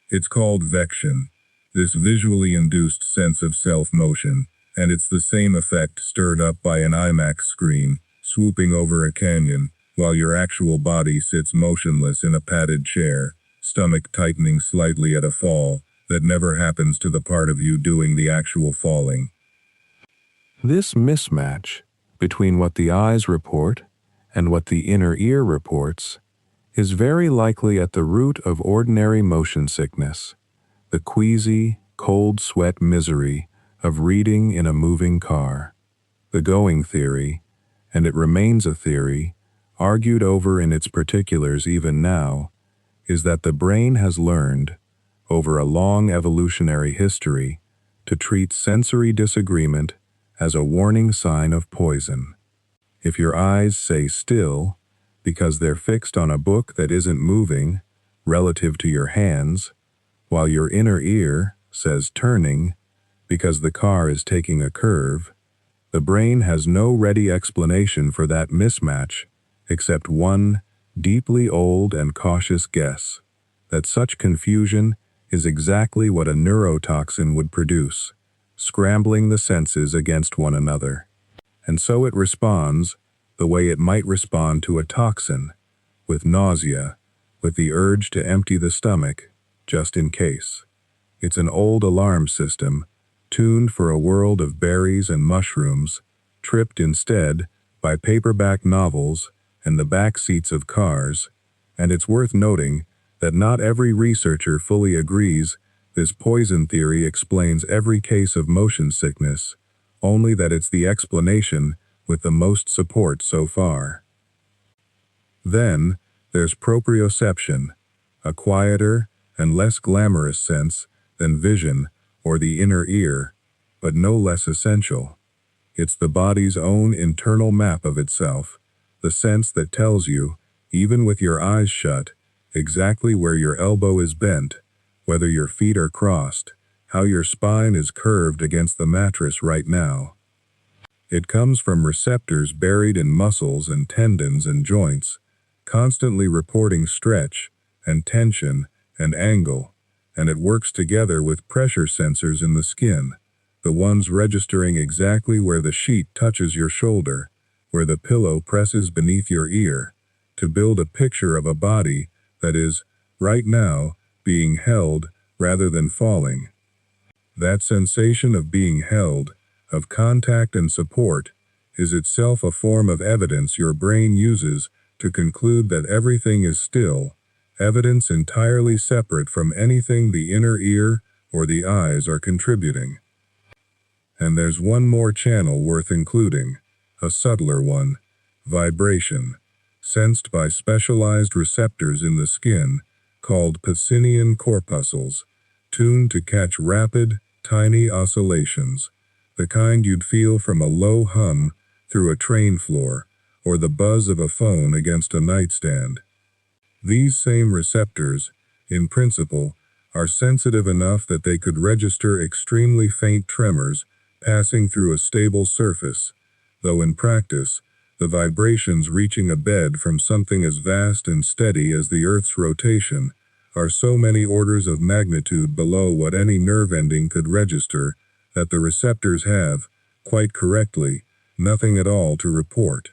It's called vection, this visually induced sense of self-motion, and it's the same effect stirred up by an IMAX screen, swooping over a canyon, while your actual body sits motionless in a padded chair, stomach tightening slightly at a fall that never happens to the part of you doing the actual falling. This mismatch between what the eyes report and what the inner ear reports is very likely at the root of ordinary motion sickness, the queasy, cold sweat misery of reading in a moving car. The going theory, and it remains a theory, argued over in its particulars even now, is that the brain has learned, over a long evolutionary history, to treat sensory disagreement as a warning sign of poison. If your eyes say still, because they're fixed on a book that isn't moving, relative to your hands, while your inner ear says turning, because the car is taking a curve, the brain has no ready explanation for that mismatch except one deeply old and cautious guess, that such confusion is exactly what a neurotoxin would produce, scrambling the senses against one another. And so it responds the way it might respond to a toxin, with nausea, with the urge to empty the stomach, just in case. It's an old alarm system, tuned for a world of berries and mushrooms, tripped instead by paperback novels and the back seats of cars, and it's worth noting that not every researcher fully agrees this poison theory explains every case of motion sickness, only that it's the explanation with the most support so far. Then, there's proprioception, a quieter and less glamorous sense than vision or the inner ear, but no less essential. It's the body's own internal map of itself, the sense that tells you, even with your eyes shut, exactly where your elbow is bent, whether your feet are crossed, how your spine is curved against the mattress right now. It comes from receptors buried in muscles and tendons and joints, constantly reporting stretch and tension and angle, and it works together with pressure sensors in the skin, the ones registering exactly where the sheet touches your shoulder, where the pillow presses beneath your ear, to build a picture of a body that is, right now, being held rather than falling. That sensation of being held, of contact and support, is itself a form of evidence your brain uses to conclude that everything is still, evidence entirely separate from anything the inner ear or the eyes are contributing. And there's one more channel worth including, a subtler one, vibration, sensed by specialized receptors in the skin, called Pacinian corpuscles, tuned to catch rapid, tiny oscillations, the kind you'd feel from a low hum through a train floor, or the buzz of a phone against a nightstand. These same receptors, in principle, are sensitive enough that they could register extremely faint tremors passing through a stable surface, though in practice, the vibrations reaching a bed from something as vast and steady as the Earth's rotation are so many orders of magnitude below what any nerve ending could register that the receptors have, quite correctly, nothing at all to report.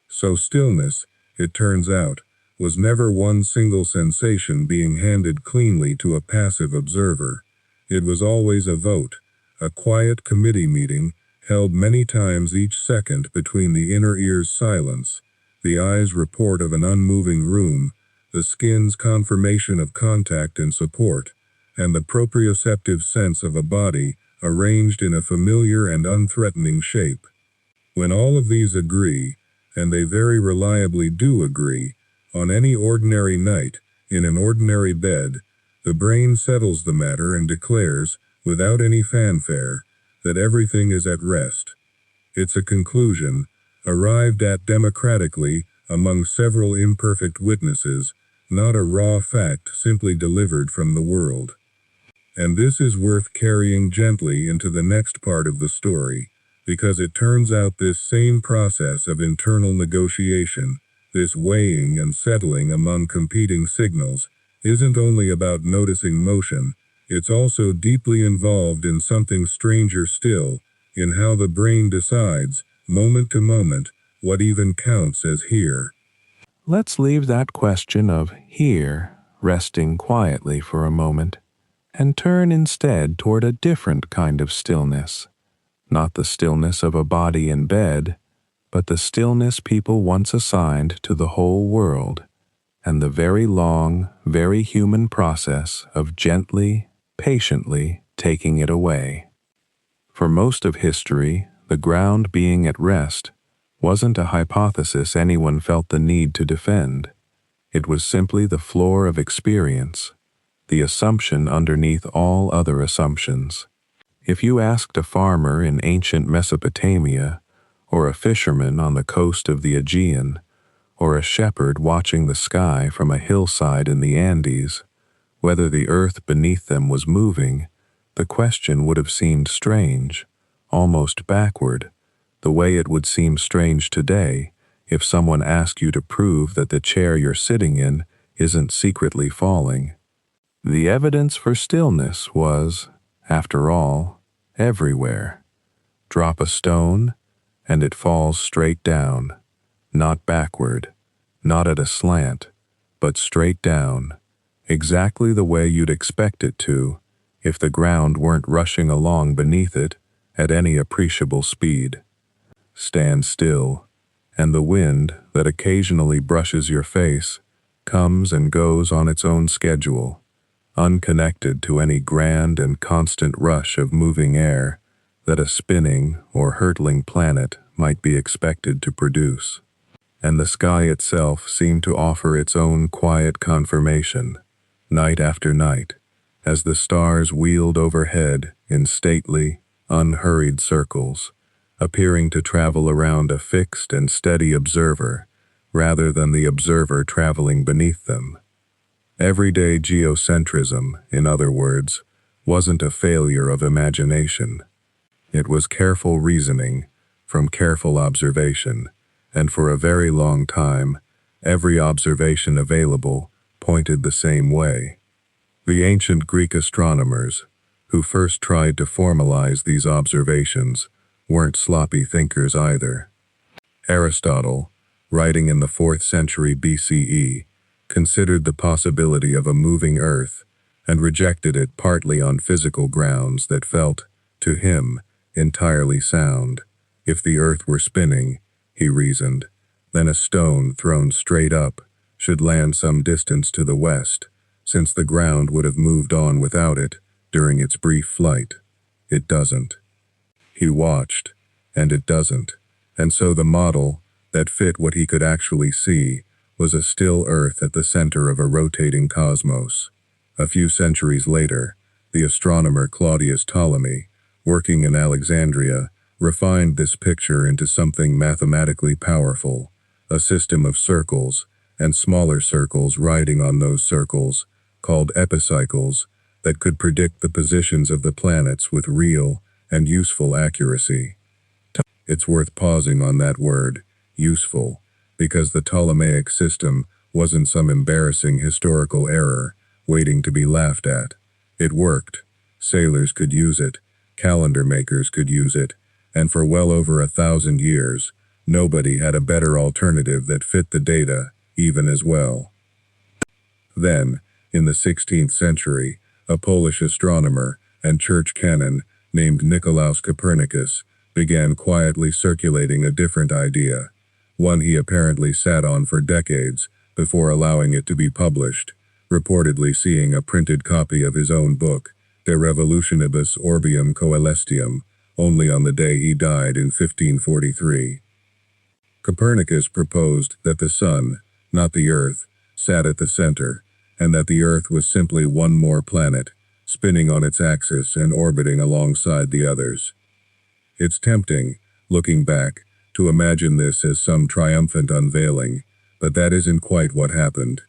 So stillness, it turns out, was never one single sensation being handed cleanly to a passive observer. It was always a vote, a quiet committee meeting held many times each second between the inner ear's silence, the eye's report of an unmoving room, the skin's confirmation of contact and support, and the proprioceptive sense of a body arranged in a familiar and unthreatening shape. When all of these agree, and they very reliably do agree, on any ordinary night, in an ordinary bed, the brain settles the matter and declares, without any fanfare, that everything is at rest. It's a conclusion, arrived at democratically among several imperfect witnesses, not a raw fact simply delivered from the world. And this is worth carrying gently into the next part of the story, because it turns out this same process of internal negotiation, this weighing and settling among competing signals, isn't only about noticing motion, it's also deeply involved in something stranger still, in how the brain decides, moment to moment, what even counts as here. Let's leave that question of here resting quietly for a moment and turn instead toward a different kind of stillness. Not the stillness of a body in bed, but the stillness people once assigned to the whole world, and the very long, very human process of gently, patiently taking it away. For most of history, the ground being at rest wasn't a hypothesis anyone felt the need to defend. It was simply the floor of experience, the assumption underneath all other assumptions. If you asked a farmer in ancient Mesopotamia, or a fisherman on the coast of the Aegean, or a shepherd watching the sky from a hillside in the Andes, whether the earth beneath them was moving, the question would have seemed strange, almost backward, the way it would seem strange today if someone asked you to prove that the chair you're sitting in isn't secretly falling. The evidence for stillness was, after all, everywhere. Drop a stone, and it falls straight down, not backward, not at a slant, but straight down, exactly the way you'd expect it to if the ground weren't rushing along beneath it at any appreciable speed. Stand still, and the wind that occasionally brushes your face comes and goes on its own schedule, unconnected to any grand and constant rush of moving air that a spinning or hurtling planet might be expected to produce. And the sky itself seemed to offer its own quiet confirmation, night after night, as the stars wheeled overhead in stately, unhurried circles, appearing to travel around a fixed and steady observer, rather than the observer traveling beneath them. Everyday geocentrism, in other words, wasn't a failure of imagination. It was careful reasoning from careful observation, and for a very long time, every observation available pointed the same way. The ancient Greek astronomers, who first tried to formalize these observations, weren't sloppy thinkers either. Aristotle, writing in the 4th century BCE, considered the possibility of a moving earth and rejected it partly on physical grounds that felt, to him, entirely sound. If the earth were spinning, he reasoned, then a stone thrown straight up should land some distance to the west, since the ground would have moved on without it during its brief flight. It doesn't. He watched, and it doesn't, and so the model that fit what he could actually see was a still earth at the center of a rotating cosmos. A few centuries later, the astronomer Claudius Ptolemy, working in Alexandria, refined this picture into something mathematically powerful, a system of circles, and smaller circles riding on those circles, called epicycles, that could predict the positions of the planets with real and useful accuracy. It's worth pausing on that word, useful, because the Ptolemaic system wasn't some embarrassing historical error waiting to be laughed at. It worked. Sailors could use it, calendar makers could use it, and for well over 1,000 years, nobody had a better alternative that fit the data even as well. Then, in the 16th century, a Polish astronomer and church canon named Nicolaus Copernicus began quietly circulating a different idea, one he apparently sat on for decades before allowing it to be published, reportedly seeing a printed copy of his own book, De Revolutionibus Orbium Coelestium, only on the day he died in 1543. Copernicus proposed that the sun, not the earth, sat at the center, and that the earth was simply one more planet, spinning on its axis and orbiting alongside the others. It's tempting, looking back, to imagine this as some triumphant unveiling, but that isn't quite what happened.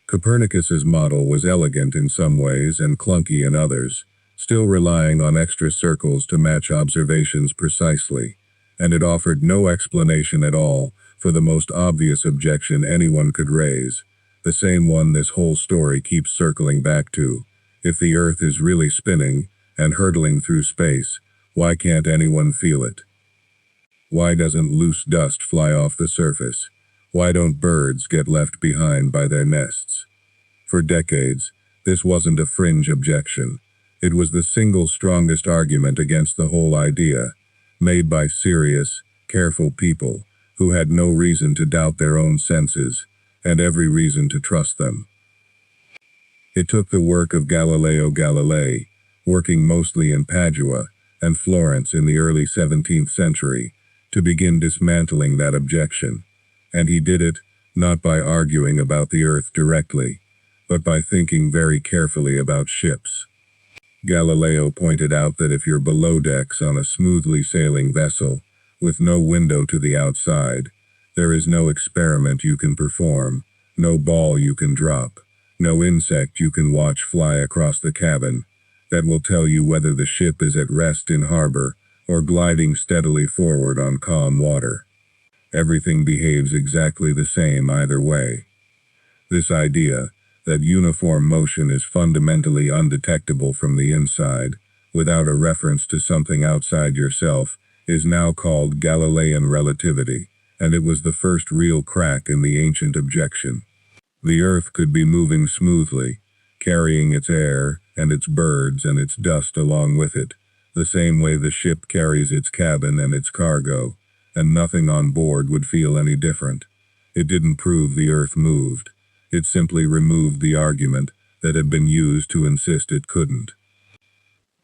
Copernicus's model was elegant in some ways and clunky in others, still relying on extra circles to match observations precisely, and it offered no explanation at all for the most obvious objection anyone could raise, the same one this whole story keeps circling back to. If the Earth is really spinning and hurtling through space, why can't anyone feel it? Why doesn't loose dust fly off the surface? Why don't birds get left behind by their nests? For decades, this wasn't a fringe objection. It was the single strongest argument against the whole idea, made by serious, careful people who had no reason to doubt their own senses and every reason to trust them. It took the work of Galileo Galilei, working mostly in Padua and Florence in the early 17th century, to begin dismantling that objection, and he did it not by arguing about the Earth directly, but by thinking very carefully about ships. Galileo pointed out that if you're below decks on a smoothly sailing vessel, with no window to the outside, there is no experiment you can perform, no ball you can drop, no insect you can watch fly across the cabin, that will tell you whether the ship is at rest in harbor or gliding steadily forward on calm water. Everything behaves exactly the same either way. This idea, that uniform motion is fundamentally undetectable from the inside, without a reference to something outside yourself, is now called Galilean relativity, and it was the first real crack in the ancient objection. The Earth could be moving smoothly, carrying its air and its birds and its dust along with it, the same way the ship carries its cabin and its cargo, and nothing on board would feel any different. It didn't prove the Earth moved. It simply removed the argument that had been used to insist it couldn't.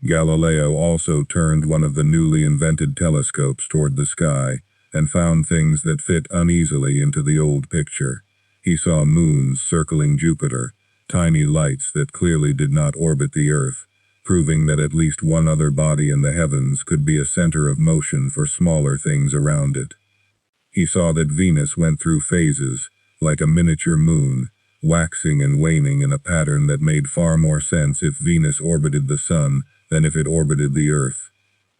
Galileo also turned one of the newly invented telescopes toward the sky and found things that fit uneasily into the old picture. He saw moons circling Jupiter, tiny lights that clearly did not orbit the Earth, proving that at least one other body in the heavens could be a center of motion for smaller things around it. He saw that Venus went through phases, like a miniature moon, waxing and waning in a pattern that made far more sense if Venus orbited the Sun than if it orbited the Earth.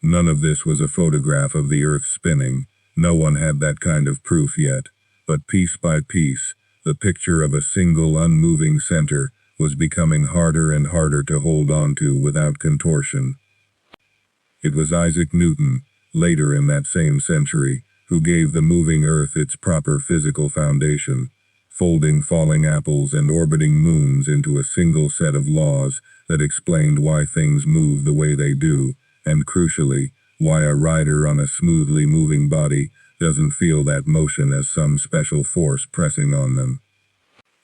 None of this was a photograph of the Earth spinning. No one had that kind of proof yet, but piece by piece, the picture of a single unmoving center was becoming harder and harder to hold on to without contortion. It was Isaac Newton, later in that same century, who gave the moving Earth its proper physical foundation, folding falling apples and orbiting moons into a single set of laws that explained why things move the way they do, and crucially, why a rider on a smoothly moving body doesn't feel that motion as some special force pressing on them.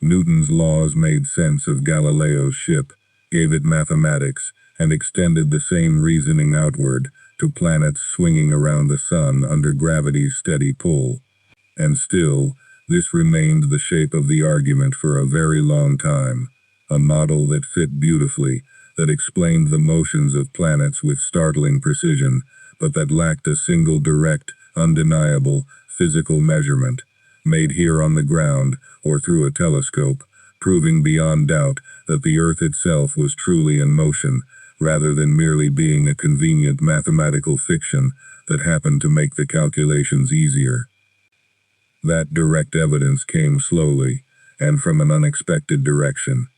Newton's laws made sense of Galileo's ship, gave it mathematics, and extended the same reasoning outward to planets swinging around the sun under gravity's steady pull. And still, this remained the shape of the argument for a very long time, a model that fit beautifully, that explained the motions of planets with startling precision, but that lacked a single direct, undeniable, physical measurement, made here on the ground or through a telescope, proving beyond doubt that the Earth itself was truly in motion, rather than merely being a convenient mathematical fiction that happened to make the calculations easier. That direct evidence came slowly, and from an unexpected direction.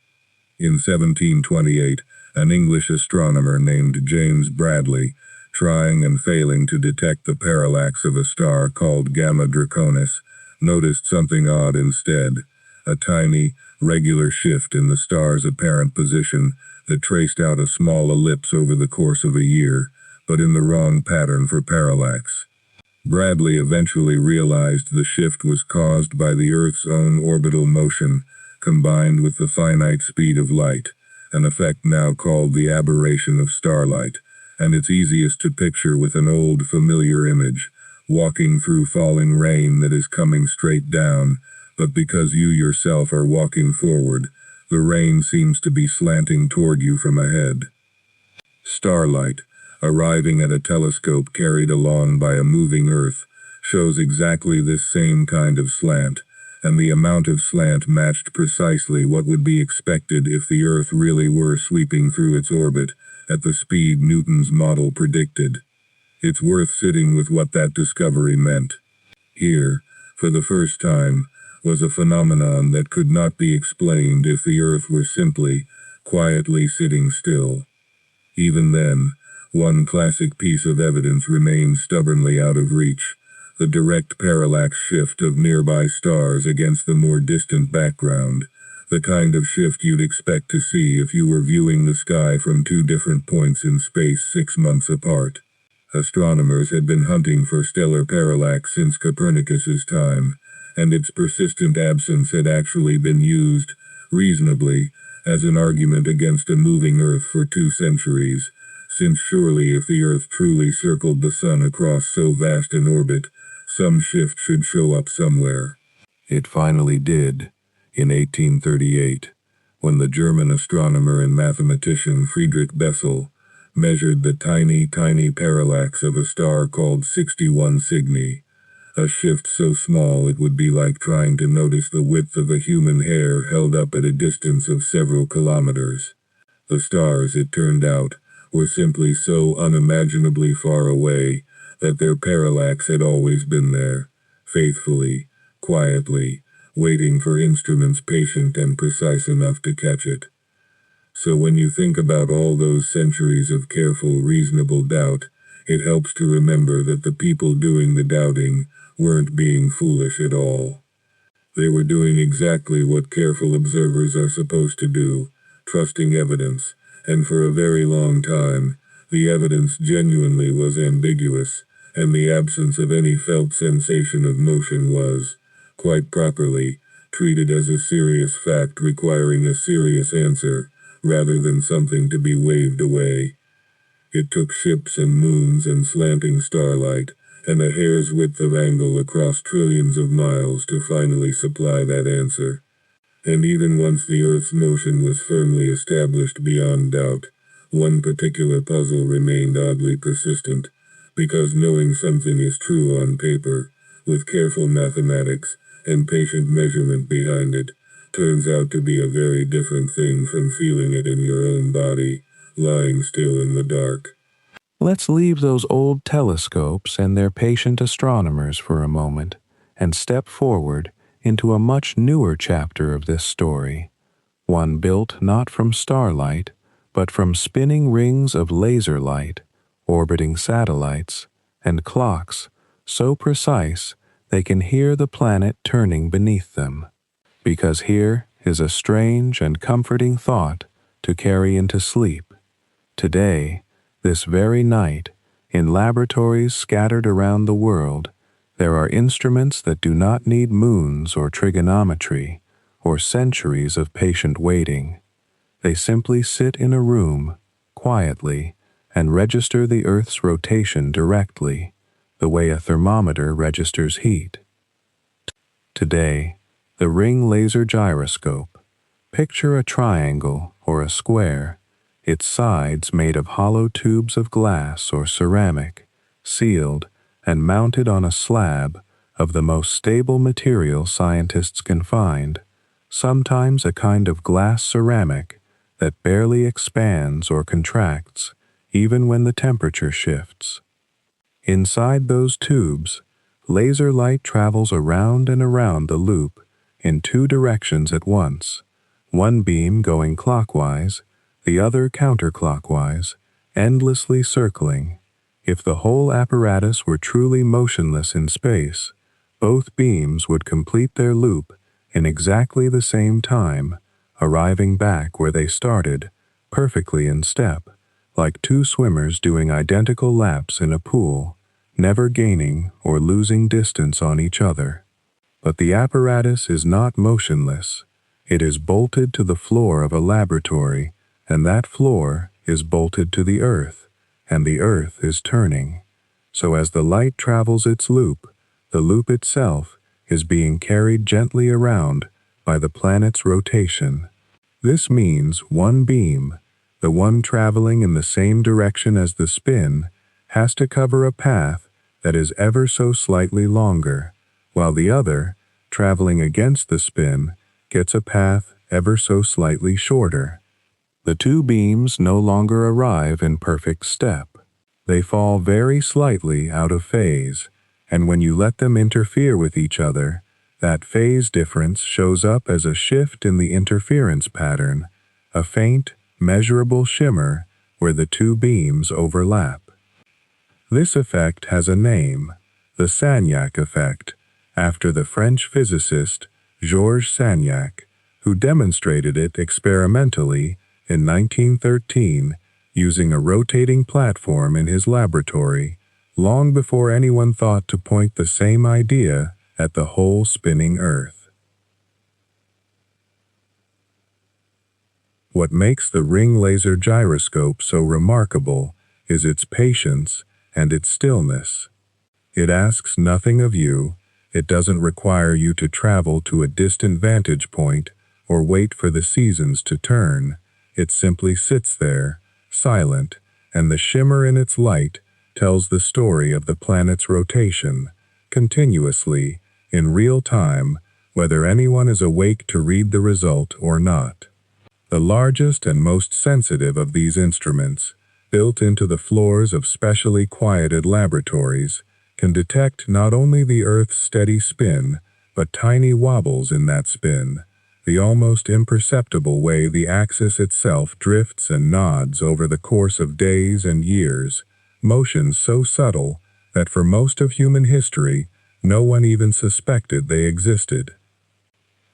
In 1728, an English astronomer named James Bradley, trying and failing to detect the parallax of a star called Gamma Draconis, noticed something odd instead, a tiny, regular shift in the star's apparent position that traced out a small ellipse over the course of a year, but in the wrong pattern for parallax. Bradley eventually realized the shift was caused by the Earth's own orbital motion, combined with the finite speed of light, an effect now called the aberration of starlight, and it's easiest to picture with an old familiar image, walking through falling rain that is coming straight down, but because you yourself are walking forward, the rain seems to be slanting toward you from ahead. Starlight, arriving at a telescope carried along by a moving Earth, shows exactly this same kind of slant, and the amount of slant matched precisely what would be expected if the Earth really were sweeping through its orbit at the speed Newton's model predicted. It's worth sitting with what that discovery meant. Here, for the first time, was a phenomenon that could not be explained if the Earth were simply, quietly sitting still. Even then, one classic piece of evidence remained stubbornly out of reach: the direct parallax shift of nearby stars against the more distant background, the kind of shift you'd expect to see if you were viewing the sky from two different points in space 6 months apart. Astronomers had been hunting for stellar parallax since Copernicus's time, and its persistent absence had actually been used, reasonably, as an argument against a moving Earth for 2 centuries, since surely if the Earth truly circled the Sun across so vast an orbit, some shift should show up somewhere. It finally did, in 1838, when the German astronomer and mathematician Friedrich Bessel measured the tiny parallax of a star called 61 Cygni, a shift so small it would be like trying to notice the width of a human hair held up at a distance of several kilometers. The stars, it turned out, were simply so unimaginably far away that their parallax had always been there, faithfully, quietly, waiting for instruments patient and precise enough to catch it. So when you think about all those centuries of careful, reasonable doubt, it helps to remember that the people doing the doubting weren't being foolish at all. They were doing exactly what careful observers are supposed to do, trusting evidence, and for a very long time, the evidence genuinely was ambiguous, and the absence of any felt sensation of motion was, quite properly, treated as a serious fact requiring a serious answer, rather than something to be waved away. It took ships and moons and slanting starlight, and a hair's width of angle across trillions of miles to finally supply that answer. And even once the Earth's motion was firmly established beyond doubt, one particular puzzle remained oddly persistent, because knowing something is true on paper, with careful mathematics and patient measurement behind it, turns out to be a very different thing from feeling it in your own body, lying still in the dark. Let's leave those old telescopes and their patient astronomers for a moment and step forward into a much newer chapter of this story, one built not from starlight, but from spinning rings of laser light, orbiting satellites, and clocks so precise they can hear the planet turning beneath them. Because here is a strange and comforting thought to carry into sleep. Today, this very night, in laboratories scattered around the world, there are instruments that do not need moons or trigonometry or centuries of patient waiting. They simply sit in a room, quietly, and register the Earth's rotation directly, the way a thermometer registers heat. Today, the ring laser gyroscope. Picture a triangle or a square, its sides made of hollow tubes of glass or ceramic, sealed and mounted on a slab of the most stable material scientists can find, sometimes a kind of glass ceramic that barely expands or contracts, even when the temperature shifts. Inside those tubes, laser light travels around and around the loop in 2 directions at once, one beam going clockwise, the other counterclockwise, endlessly circling. If the whole apparatus were truly motionless in space, both beams would complete their loop in exactly the same time, arriving back where they started, perfectly in step, like 2 swimmers doing identical laps in a pool, never gaining or losing distance on each other. But the apparatus is not motionless. It is bolted to the floor of a laboratory, and that floor is bolted to the Earth, and the Earth is turning. So as the light travels its loop, the loop itself is being carried gently around by the planet's rotation. This means one beam, the one traveling in the same direction as the spin, has to cover a path that is ever so slightly longer, while the other, traveling against the spin, gets a path ever so slightly shorter. The two beams no longer arrive in perfect step. They fall very slightly out of phase, and when you let them interfere with each other, that phase difference shows up as a shift in the interference pattern, a faint, measurable shimmer where the two beams overlap. This effect has a name, the Sagnac effect, after the French physicist Georges Sagnac, who demonstrated it experimentally in 1913 using a rotating platform in his laboratory, long before anyone thought to point the same idea at the whole spinning Earth. What makes the ring laser gyroscope so remarkable is its patience and its stillness. It asks nothing of you. It doesn't require you to travel to a distant vantage point or wait for the seasons to turn. It simply sits there, silent, and the shimmer in its light tells the story of the planet's rotation, continuously, in real time, whether anyone is awake to read the result or not. The largest and most sensitive of these instruments, built into the floors of specially quieted laboratories, can detect not only the Earth's steady spin, but tiny wobbles in that spin, the almost imperceptible way the axis itself drifts and nods over the course of days and years, motions so subtle that for most of human history, no one even suspected they existed.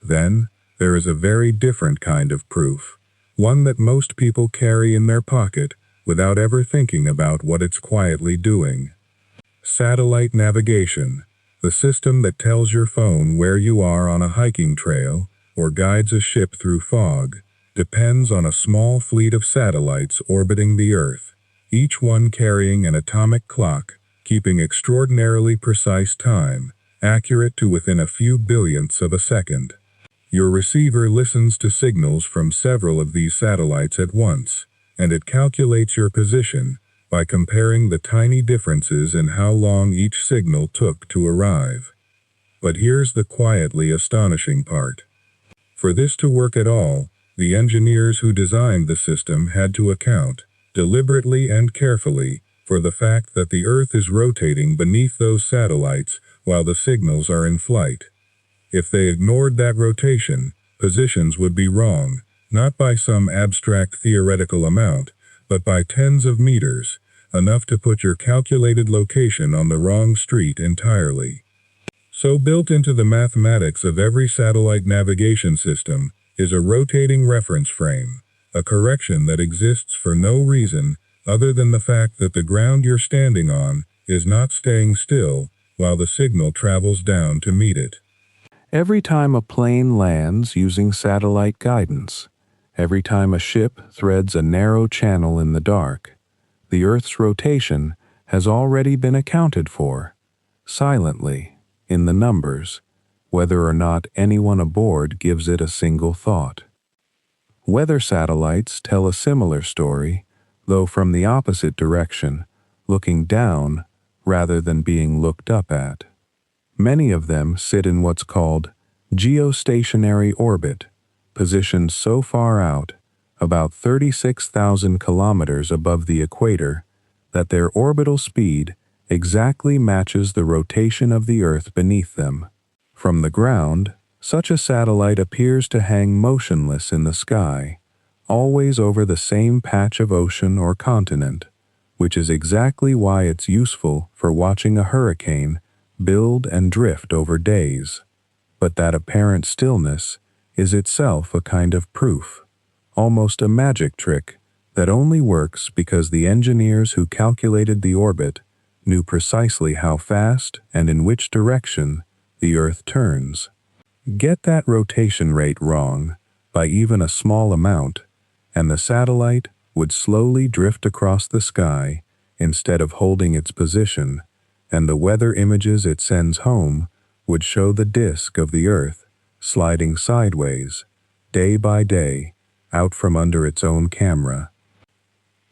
Then, there is a very different kind of proof, one that most people carry in their pocket without ever thinking about what it's quietly doing. Satellite navigation, the system that tells your phone where you are on a hiking trail or guides a ship through fog, depends on a small fleet of satellites orbiting the Earth, each one carrying an atomic clock, keeping extraordinarily precise time, accurate to within a few billionths of a second. Your receiver listens to signals from several of these satellites at once, and it calculates your position by comparing the tiny differences in how long each signal took to arrive. But here's the quietly astonishing part. For this to work at all, the engineers who designed the system had to account, deliberately and carefully, for the fact that the Earth is rotating beneath those satellites while the signals are in flight. If they ignored that rotation, positions would be wrong, not by some abstract theoretical amount, but by tens of meters, enough to put your calculated location on the wrong street entirely. So built into the mathematics of every satellite navigation system is a rotating reference frame, a correction that exists for no reason other than the fact that the ground you're standing on is not staying still while the signal travels down to meet it. Every time a plane lands using satellite guidance, every time a ship threads a narrow channel in the dark, the Earth's rotation has already been accounted for, silently, in the numbers, whether or not anyone aboard gives it a single thought. Weather satellites tell a similar story, though from the opposite direction, looking down rather than being looked up at. Many of them sit in what's called geostationary orbit, positioned so far out, about 36,000 kilometers above the equator, that their orbital speed exactly matches the rotation of the Earth beneath them. From the ground, such a satellite appears to hang motionless in the sky, always over the same patch of ocean or continent, which is exactly why it's useful for watching a hurricane build and drift over days. But that apparent stillness is itself a kind of proof, almost a magic trick that only works because the engineers who calculated the orbit knew precisely how fast and in which direction the Earth turns. Get that rotation rate wrong by even a small amount, and the satellite would slowly drift across the sky instead of holding its position, and the weather images it sends home would show the disk of the Earth sliding sideways, day by day, out from under its own camera.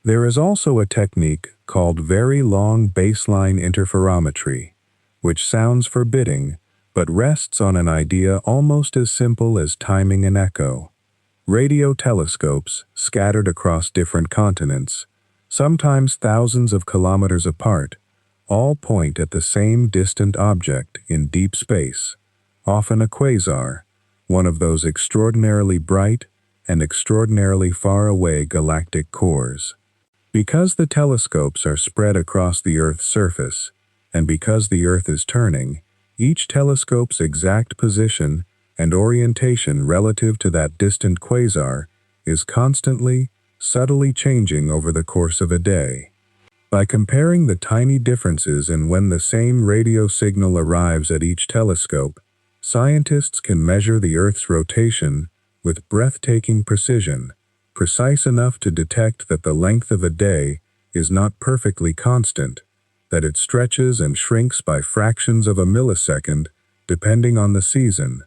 There is also a technique called very long baseline interferometry, which sounds forbidding, but rests on an idea almost as simple as timing an echo. Radio telescopes, scattered across different continents, sometimes thousands of kilometers apart, all point at the same distant object in deep space, often a quasar, one of those extraordinarily bright and extraordinarily far away galactic cores. Because the telescopes are spread across the Earth's surface, and because the Earth is turning, each telescope's exact position and orientation relative to that distant quasar is constantly, subtly changing over the course of a day. By comparing the tiny differences in when the same radio signal arrives at each telescope, scientists can measure the Earth's rotation with breathtaking precision, precise enough to detect that the length of a day is not perfectly constant, that it stretches and shrinks by fractions of a millisecond depending on the season,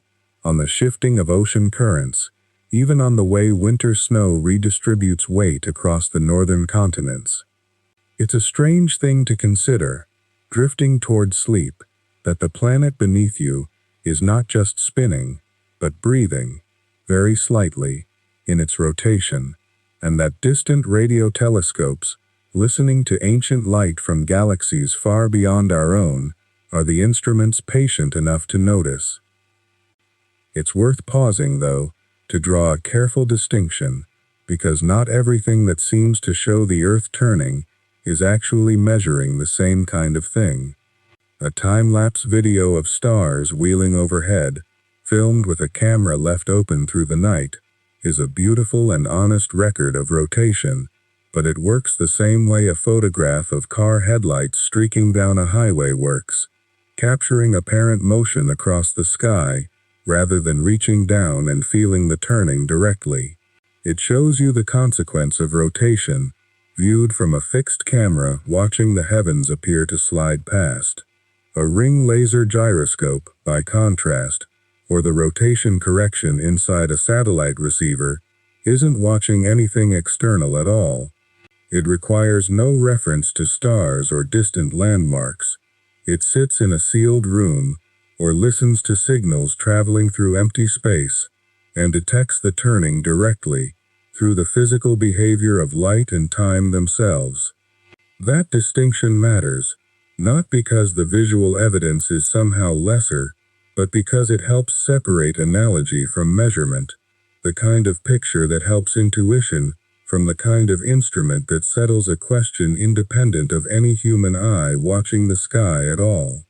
on the shifting of ocean currents, even on the way winter snow redistributes weight across the northern continents. It's a strange thing to consider, drifting toward sleep, that the planet beneath you is not just spinning, but breathing, very slightly, in its rotation, and that distant radio telescopes, listening to ancient light from galaxies far beyond our own, are the instruments patient enough to notice. It's worth pausing, though, to draw a careful distinction, because not everything that seems to show the Earth turning is actually measuring the same kind of thing. A time-lapse video of stars wheeling overhead, filmed with a camera left open through the night, is a beautiful and honest record of rotation, but it works the same way a photograph of car headlights streaking down a highway works, capturing apparent motion across the sky rather than reaching down and feeling the turning directly. It shows you the consequence of rotation, viewed from a fixed camera watching the heavens appear to slide past. A ring laser gyroscope, by contrast, or the rotation correction inside a satellite receiver, isn't watching anything external at all. It requires no reference to stars or distant landmarks. It sits in a sealed room, or listens to signals traveling through empty space, and detects the turning directly, through the physical behavior of light and time themselves. That distinction matters, not because the visual evidence is somehow lesser, but because it helps separate analogy from measurement, the kind of picture that helps intuition from the kind of instrument that settles a question independent of any human eye watching the sky at all.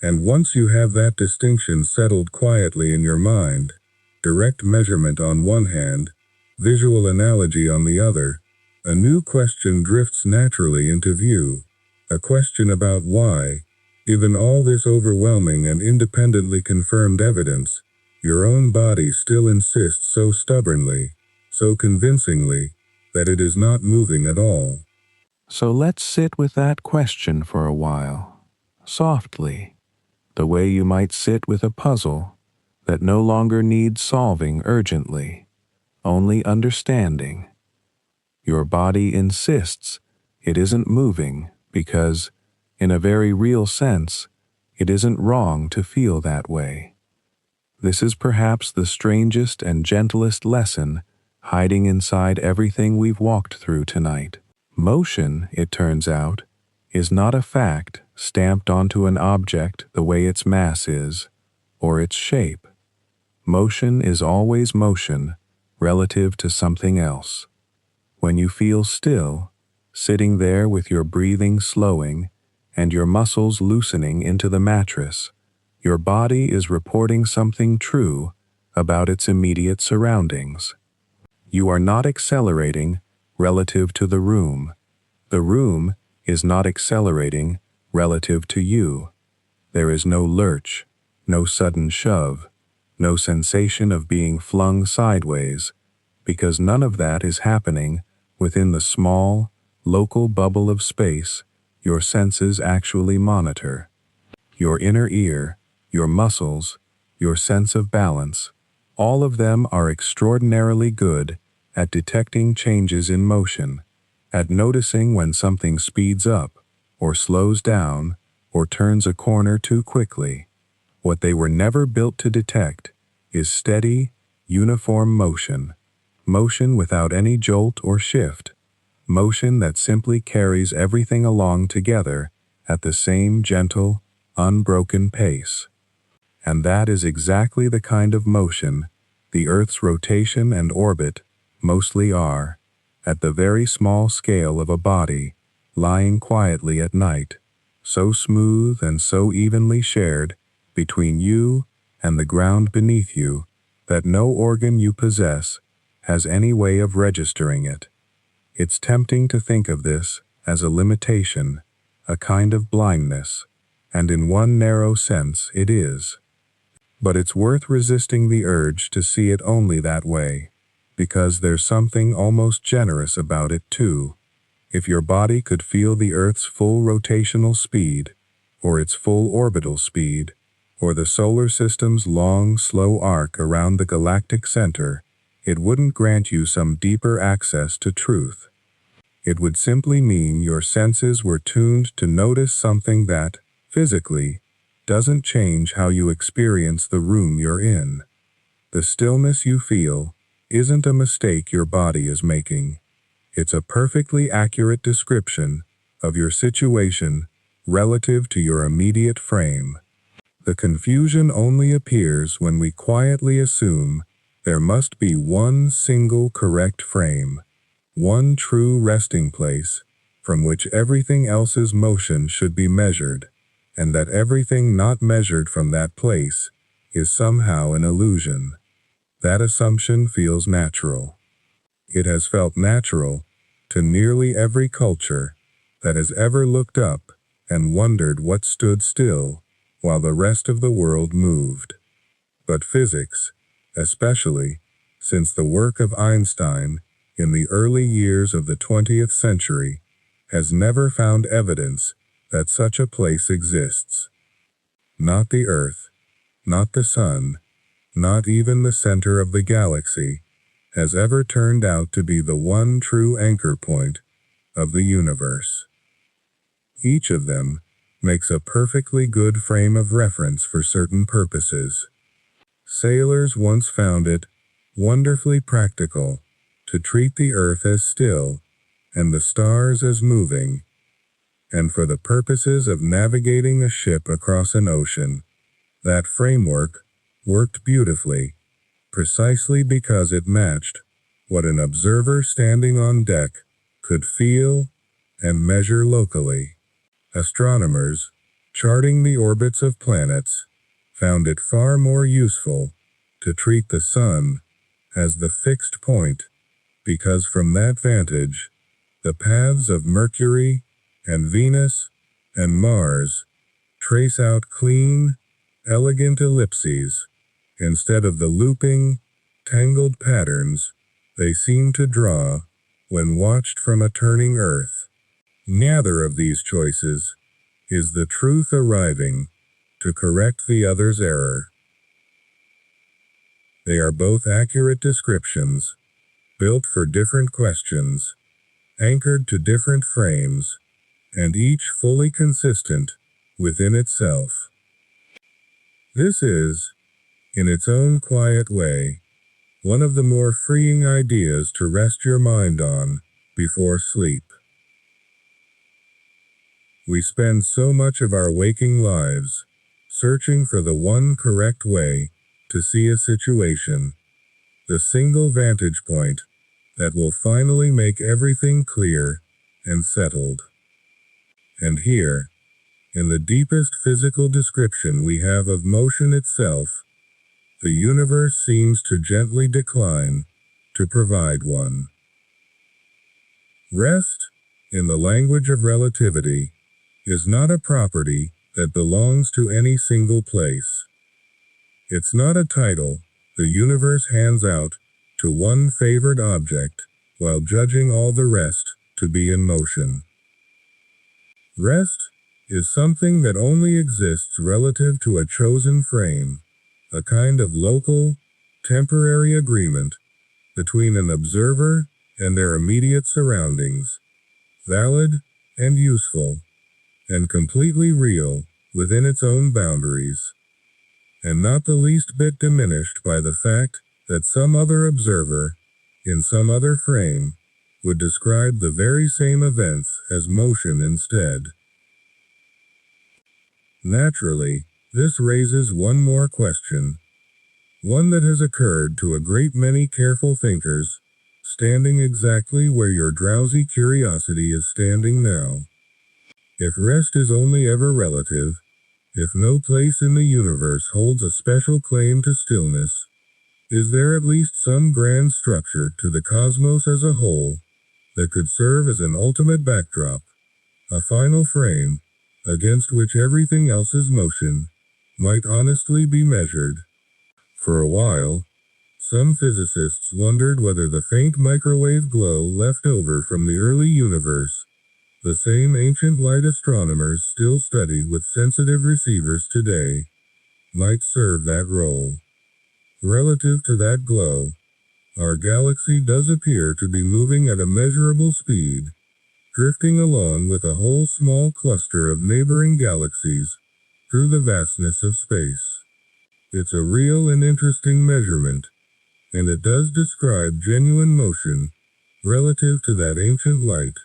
And once you have that distinction settled quietly in your mind, direct measurement on one hand, visual analogy on the other, a new question drifts naturally into view, a question about why, given all this overwhelming and independently confirmed evidence, your own body still insists so stubbornly, so convincingly, that it is not moving at all. So let's sit with that question for a while, softly, the way you might sit with a puzzle that no longer needs solving urgently, only understanding. Your body insists it isn't moving because, in a very real sense, it isn't wrong to feel that way. This is perhaps the strangest and gentlest lesson hiding inside everything we've walked through tonight. Motion, it turns out, is not a fact stamped onto an object the way its mass is, or its shape. Motion is always motion relative to something else. When you feel still, sitting there with your breathing slowing and your muscles loosening into the mattress, your body is reporting something true about its immediate surroundings. You are not accelerating relative to the room. The room is not accelerating relative to you. There is no lurch, no sudden shove, no sensation of being flung sideways, because none of that is happening within the small, local bubble of space your senses actually monitor. Your inner ear, your muscles, your sense of balance, all of them are extraordinarily good at detecting changes in motion, at noticing when something speeds up, or slows down, or turns a corner too quickly. What they were never built to detect is steady, uniform motion, motion without any jolt or shift, motion that simply carries everything along together at the same gentle, unbroken pace. And that is exactly the kind of motion the Earth's rotation and orbit mostly are, at the very small scale of a body lying quietly at night, so smooth and so evenly shared between you and the ground beneath you that no organ you possess has any way of registering it. It's tempting to think of this as a limitation, a kind of blindness, and in one narrow sense it is. But it's worth resisting the urge to see it only that way, because there's something almost generous about it too. If your body could feel the Earth's full rotational speed, or its full orbital speed, or the solar system's long, slow arc around the galactic center, it wouldn't grant you some deeper access to truth. It would simply mean your senses were tuned to notice something that, physically, doesn't change how you experience the room you're in. The stillness you feel isn't a mistake your body is making. It's a perfectly accurate description of your situation relative to your immediate frame. The confusion only appears when we quietly assume there must be one single correct frame, one true resting place from which everything else's motion should be measured, and that everything not measured from that place is somehow an illusion. That assumption feels natural. It has felt natural to nearly every culture that has ever looked up and wondered what stood still while the rest of the world moved. But physics, especially since the work of Einstein in the early years of the 20th century, has never found evidence that such a place exists. Not the Earth, not the Sun, not even the center of the galaxy, has ever turned out to be the one true anchor point of the universe. Each of them makes a perfectly good frame of reference for certain purposes. Sailors once found it wonderfully practical to treat the Earth as still and the stars as moving, and for the purposes of navigating a ship across an ocean, that framework worked beautifully, precisely because it matched what an observer standing on deck could feel and measure locally. Astronomers, charting the orbits of planets, found it far more useful to treat the Sun as the fixed point, because from that vantage, the paths of Mercury and Venus and Mars trace out clean, elegant ellipses, instead of the looping, tangled patterns they seem to draw when watched from a turning Earth. Neither of these choices is the truth arriving to correct the other's error. They are both accurate descriptions, built for different questions, anchored to different frames, and each fully consistent within itself. This is, in its own quiet way, one of the more freeing ideas to rest your mind on before sleep. We spend so much of our waking lives searching for the one correct way to see a situation, the single vantage point that will finally make everything clear and settled. And here, in the deepest physical description we have of motion itself, the universe seems to gently decline to provide one. Rest, in the language of relativity, is not a property that belongs to any single place. It's not a title the universe hands out to one favored object while judging all the rest to be in motion. Rest is something that only exists relative to a chosen frame, a kind of local, temporary agreement between an observer and their immediate surroundings, valid and useful, and completely real within its own boundaries. and not the least bit diminished by the fact that some other observer, in some other frame, would describe the very same events as motion instead. Naturally, this raises one more question, one that has occurred to a great many careful thinkers, standing exactly where your drowsy curiosity is standing now. If rest is only ever relative, if no place in the universe holds a special claim to stillness, is there at least some grand structure to the cosmos as a whole that could serve as an ultimate backdrop, a final frame, against which everything else's motion might honestly be measured? For a while, some physicists wondered whether the faint microwave glow left over from the early universe, the same ancient light astronomers still studied with sensitive receivers today, might serve that role. Relative to that glow, our galaxy does appear to be moving at a measurable speed, drifting along with a whole small cluster of neighboring galaxies through the vastness of space. It's a real and interesting measurement, and it does describe genuine motion relative to that ancient light,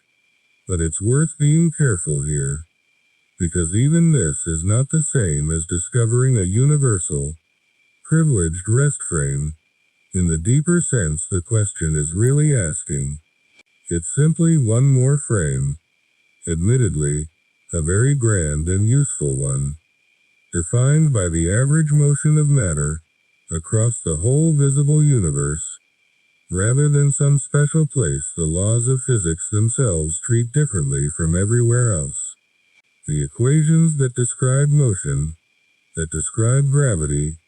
but it's worth being careful here, because even this is not the same as discovering a universal, privileged rest frame, in the deeper sense the question is really asking. It's simply one more frame, admittedly, a very grand and useful one, defined by the average motion of matter across the whole visible universe, rather than some special place the laws of physics themselves treat differently from everywhere else. The equations that describe motion, that describe gravity,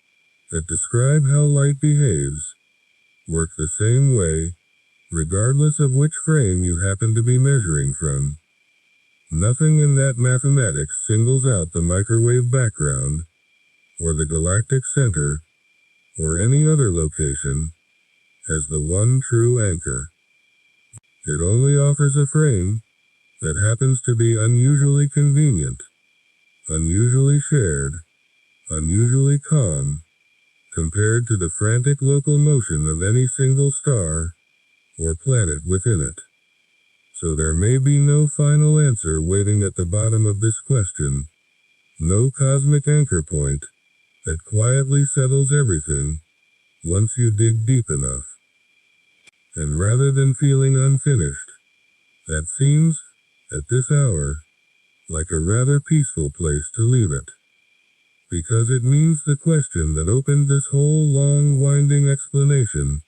that describe how light behaves, work the same way, regardless of which frame you happen to be measuring from. Nothing in that mathematics singles out the microwave background, or the galactic center, or any other location, as the one true anchor. It only offers a frame that happens to be unusually convenient, unusually shared, unusually calm, compared to the frantic local motion of any single star or planet within it. So there may be no final answer waiting at the bottom of this question, no cosmic anchor point that quietly settles everything once you dig deep enough. And rather than feeling unfinished, that seems, at this hour, like a rather peaceful place to leave it. Because it means the question that opened this whole long winding explanation,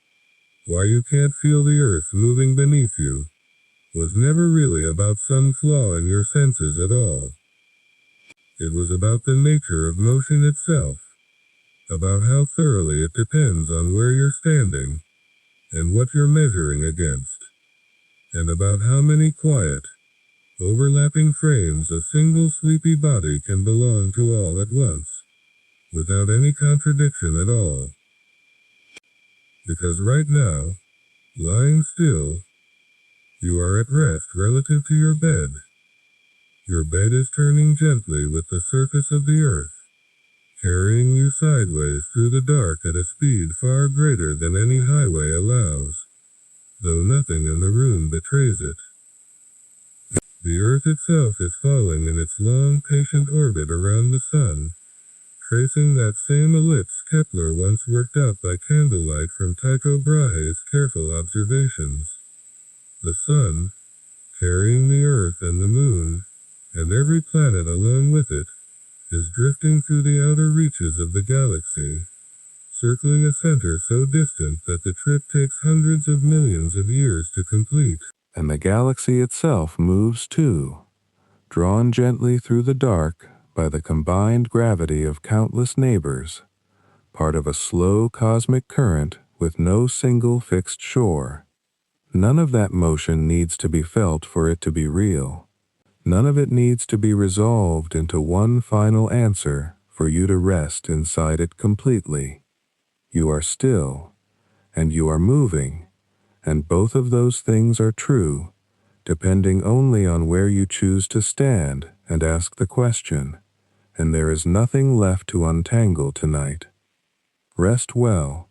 why you can't feel the earth moving beneath you, was never really about some flaw in your senses at all. It was about the nature of motion itself, about how thoroughly it depends on where you're standing, and what you're measuring against, and about how many quiet, overlapping frames a single sleepy body can belong to all at once, without any contradiction at all. Because right now, lying still, you are at rest relative to your bed. Your bed is turning gently with the surface of the earth, carrying you sideways through the dark at a speed far greater than any highway allows, though nothing in the room betrays it. The earth itself is falling in its long, patient orbit around the sun, tracing that same ellipse Kepler once worked out by candlelight from Tycho Brahe's careful observations. The sun, carrying the earth and the moon, and every planet along with it, is drifting through the outer reaches of the galaxy, circling a center so distant that the trip takes hundreds of millions of years to complete. And the galaxy itself moves too, drawn gently through the dark by the combined gravity of countless neighbors, part of a slow cosmic current with no single fixed shore. None of that motion needs to be felt for it to be real. None of it needs to be resolved into one final answer for you to rest inside it completely. You are still, and you are moving, and both of those things are true, depending only on where you choose to stand and ask the question, and there is nothing left to untangle tonight. Rest well,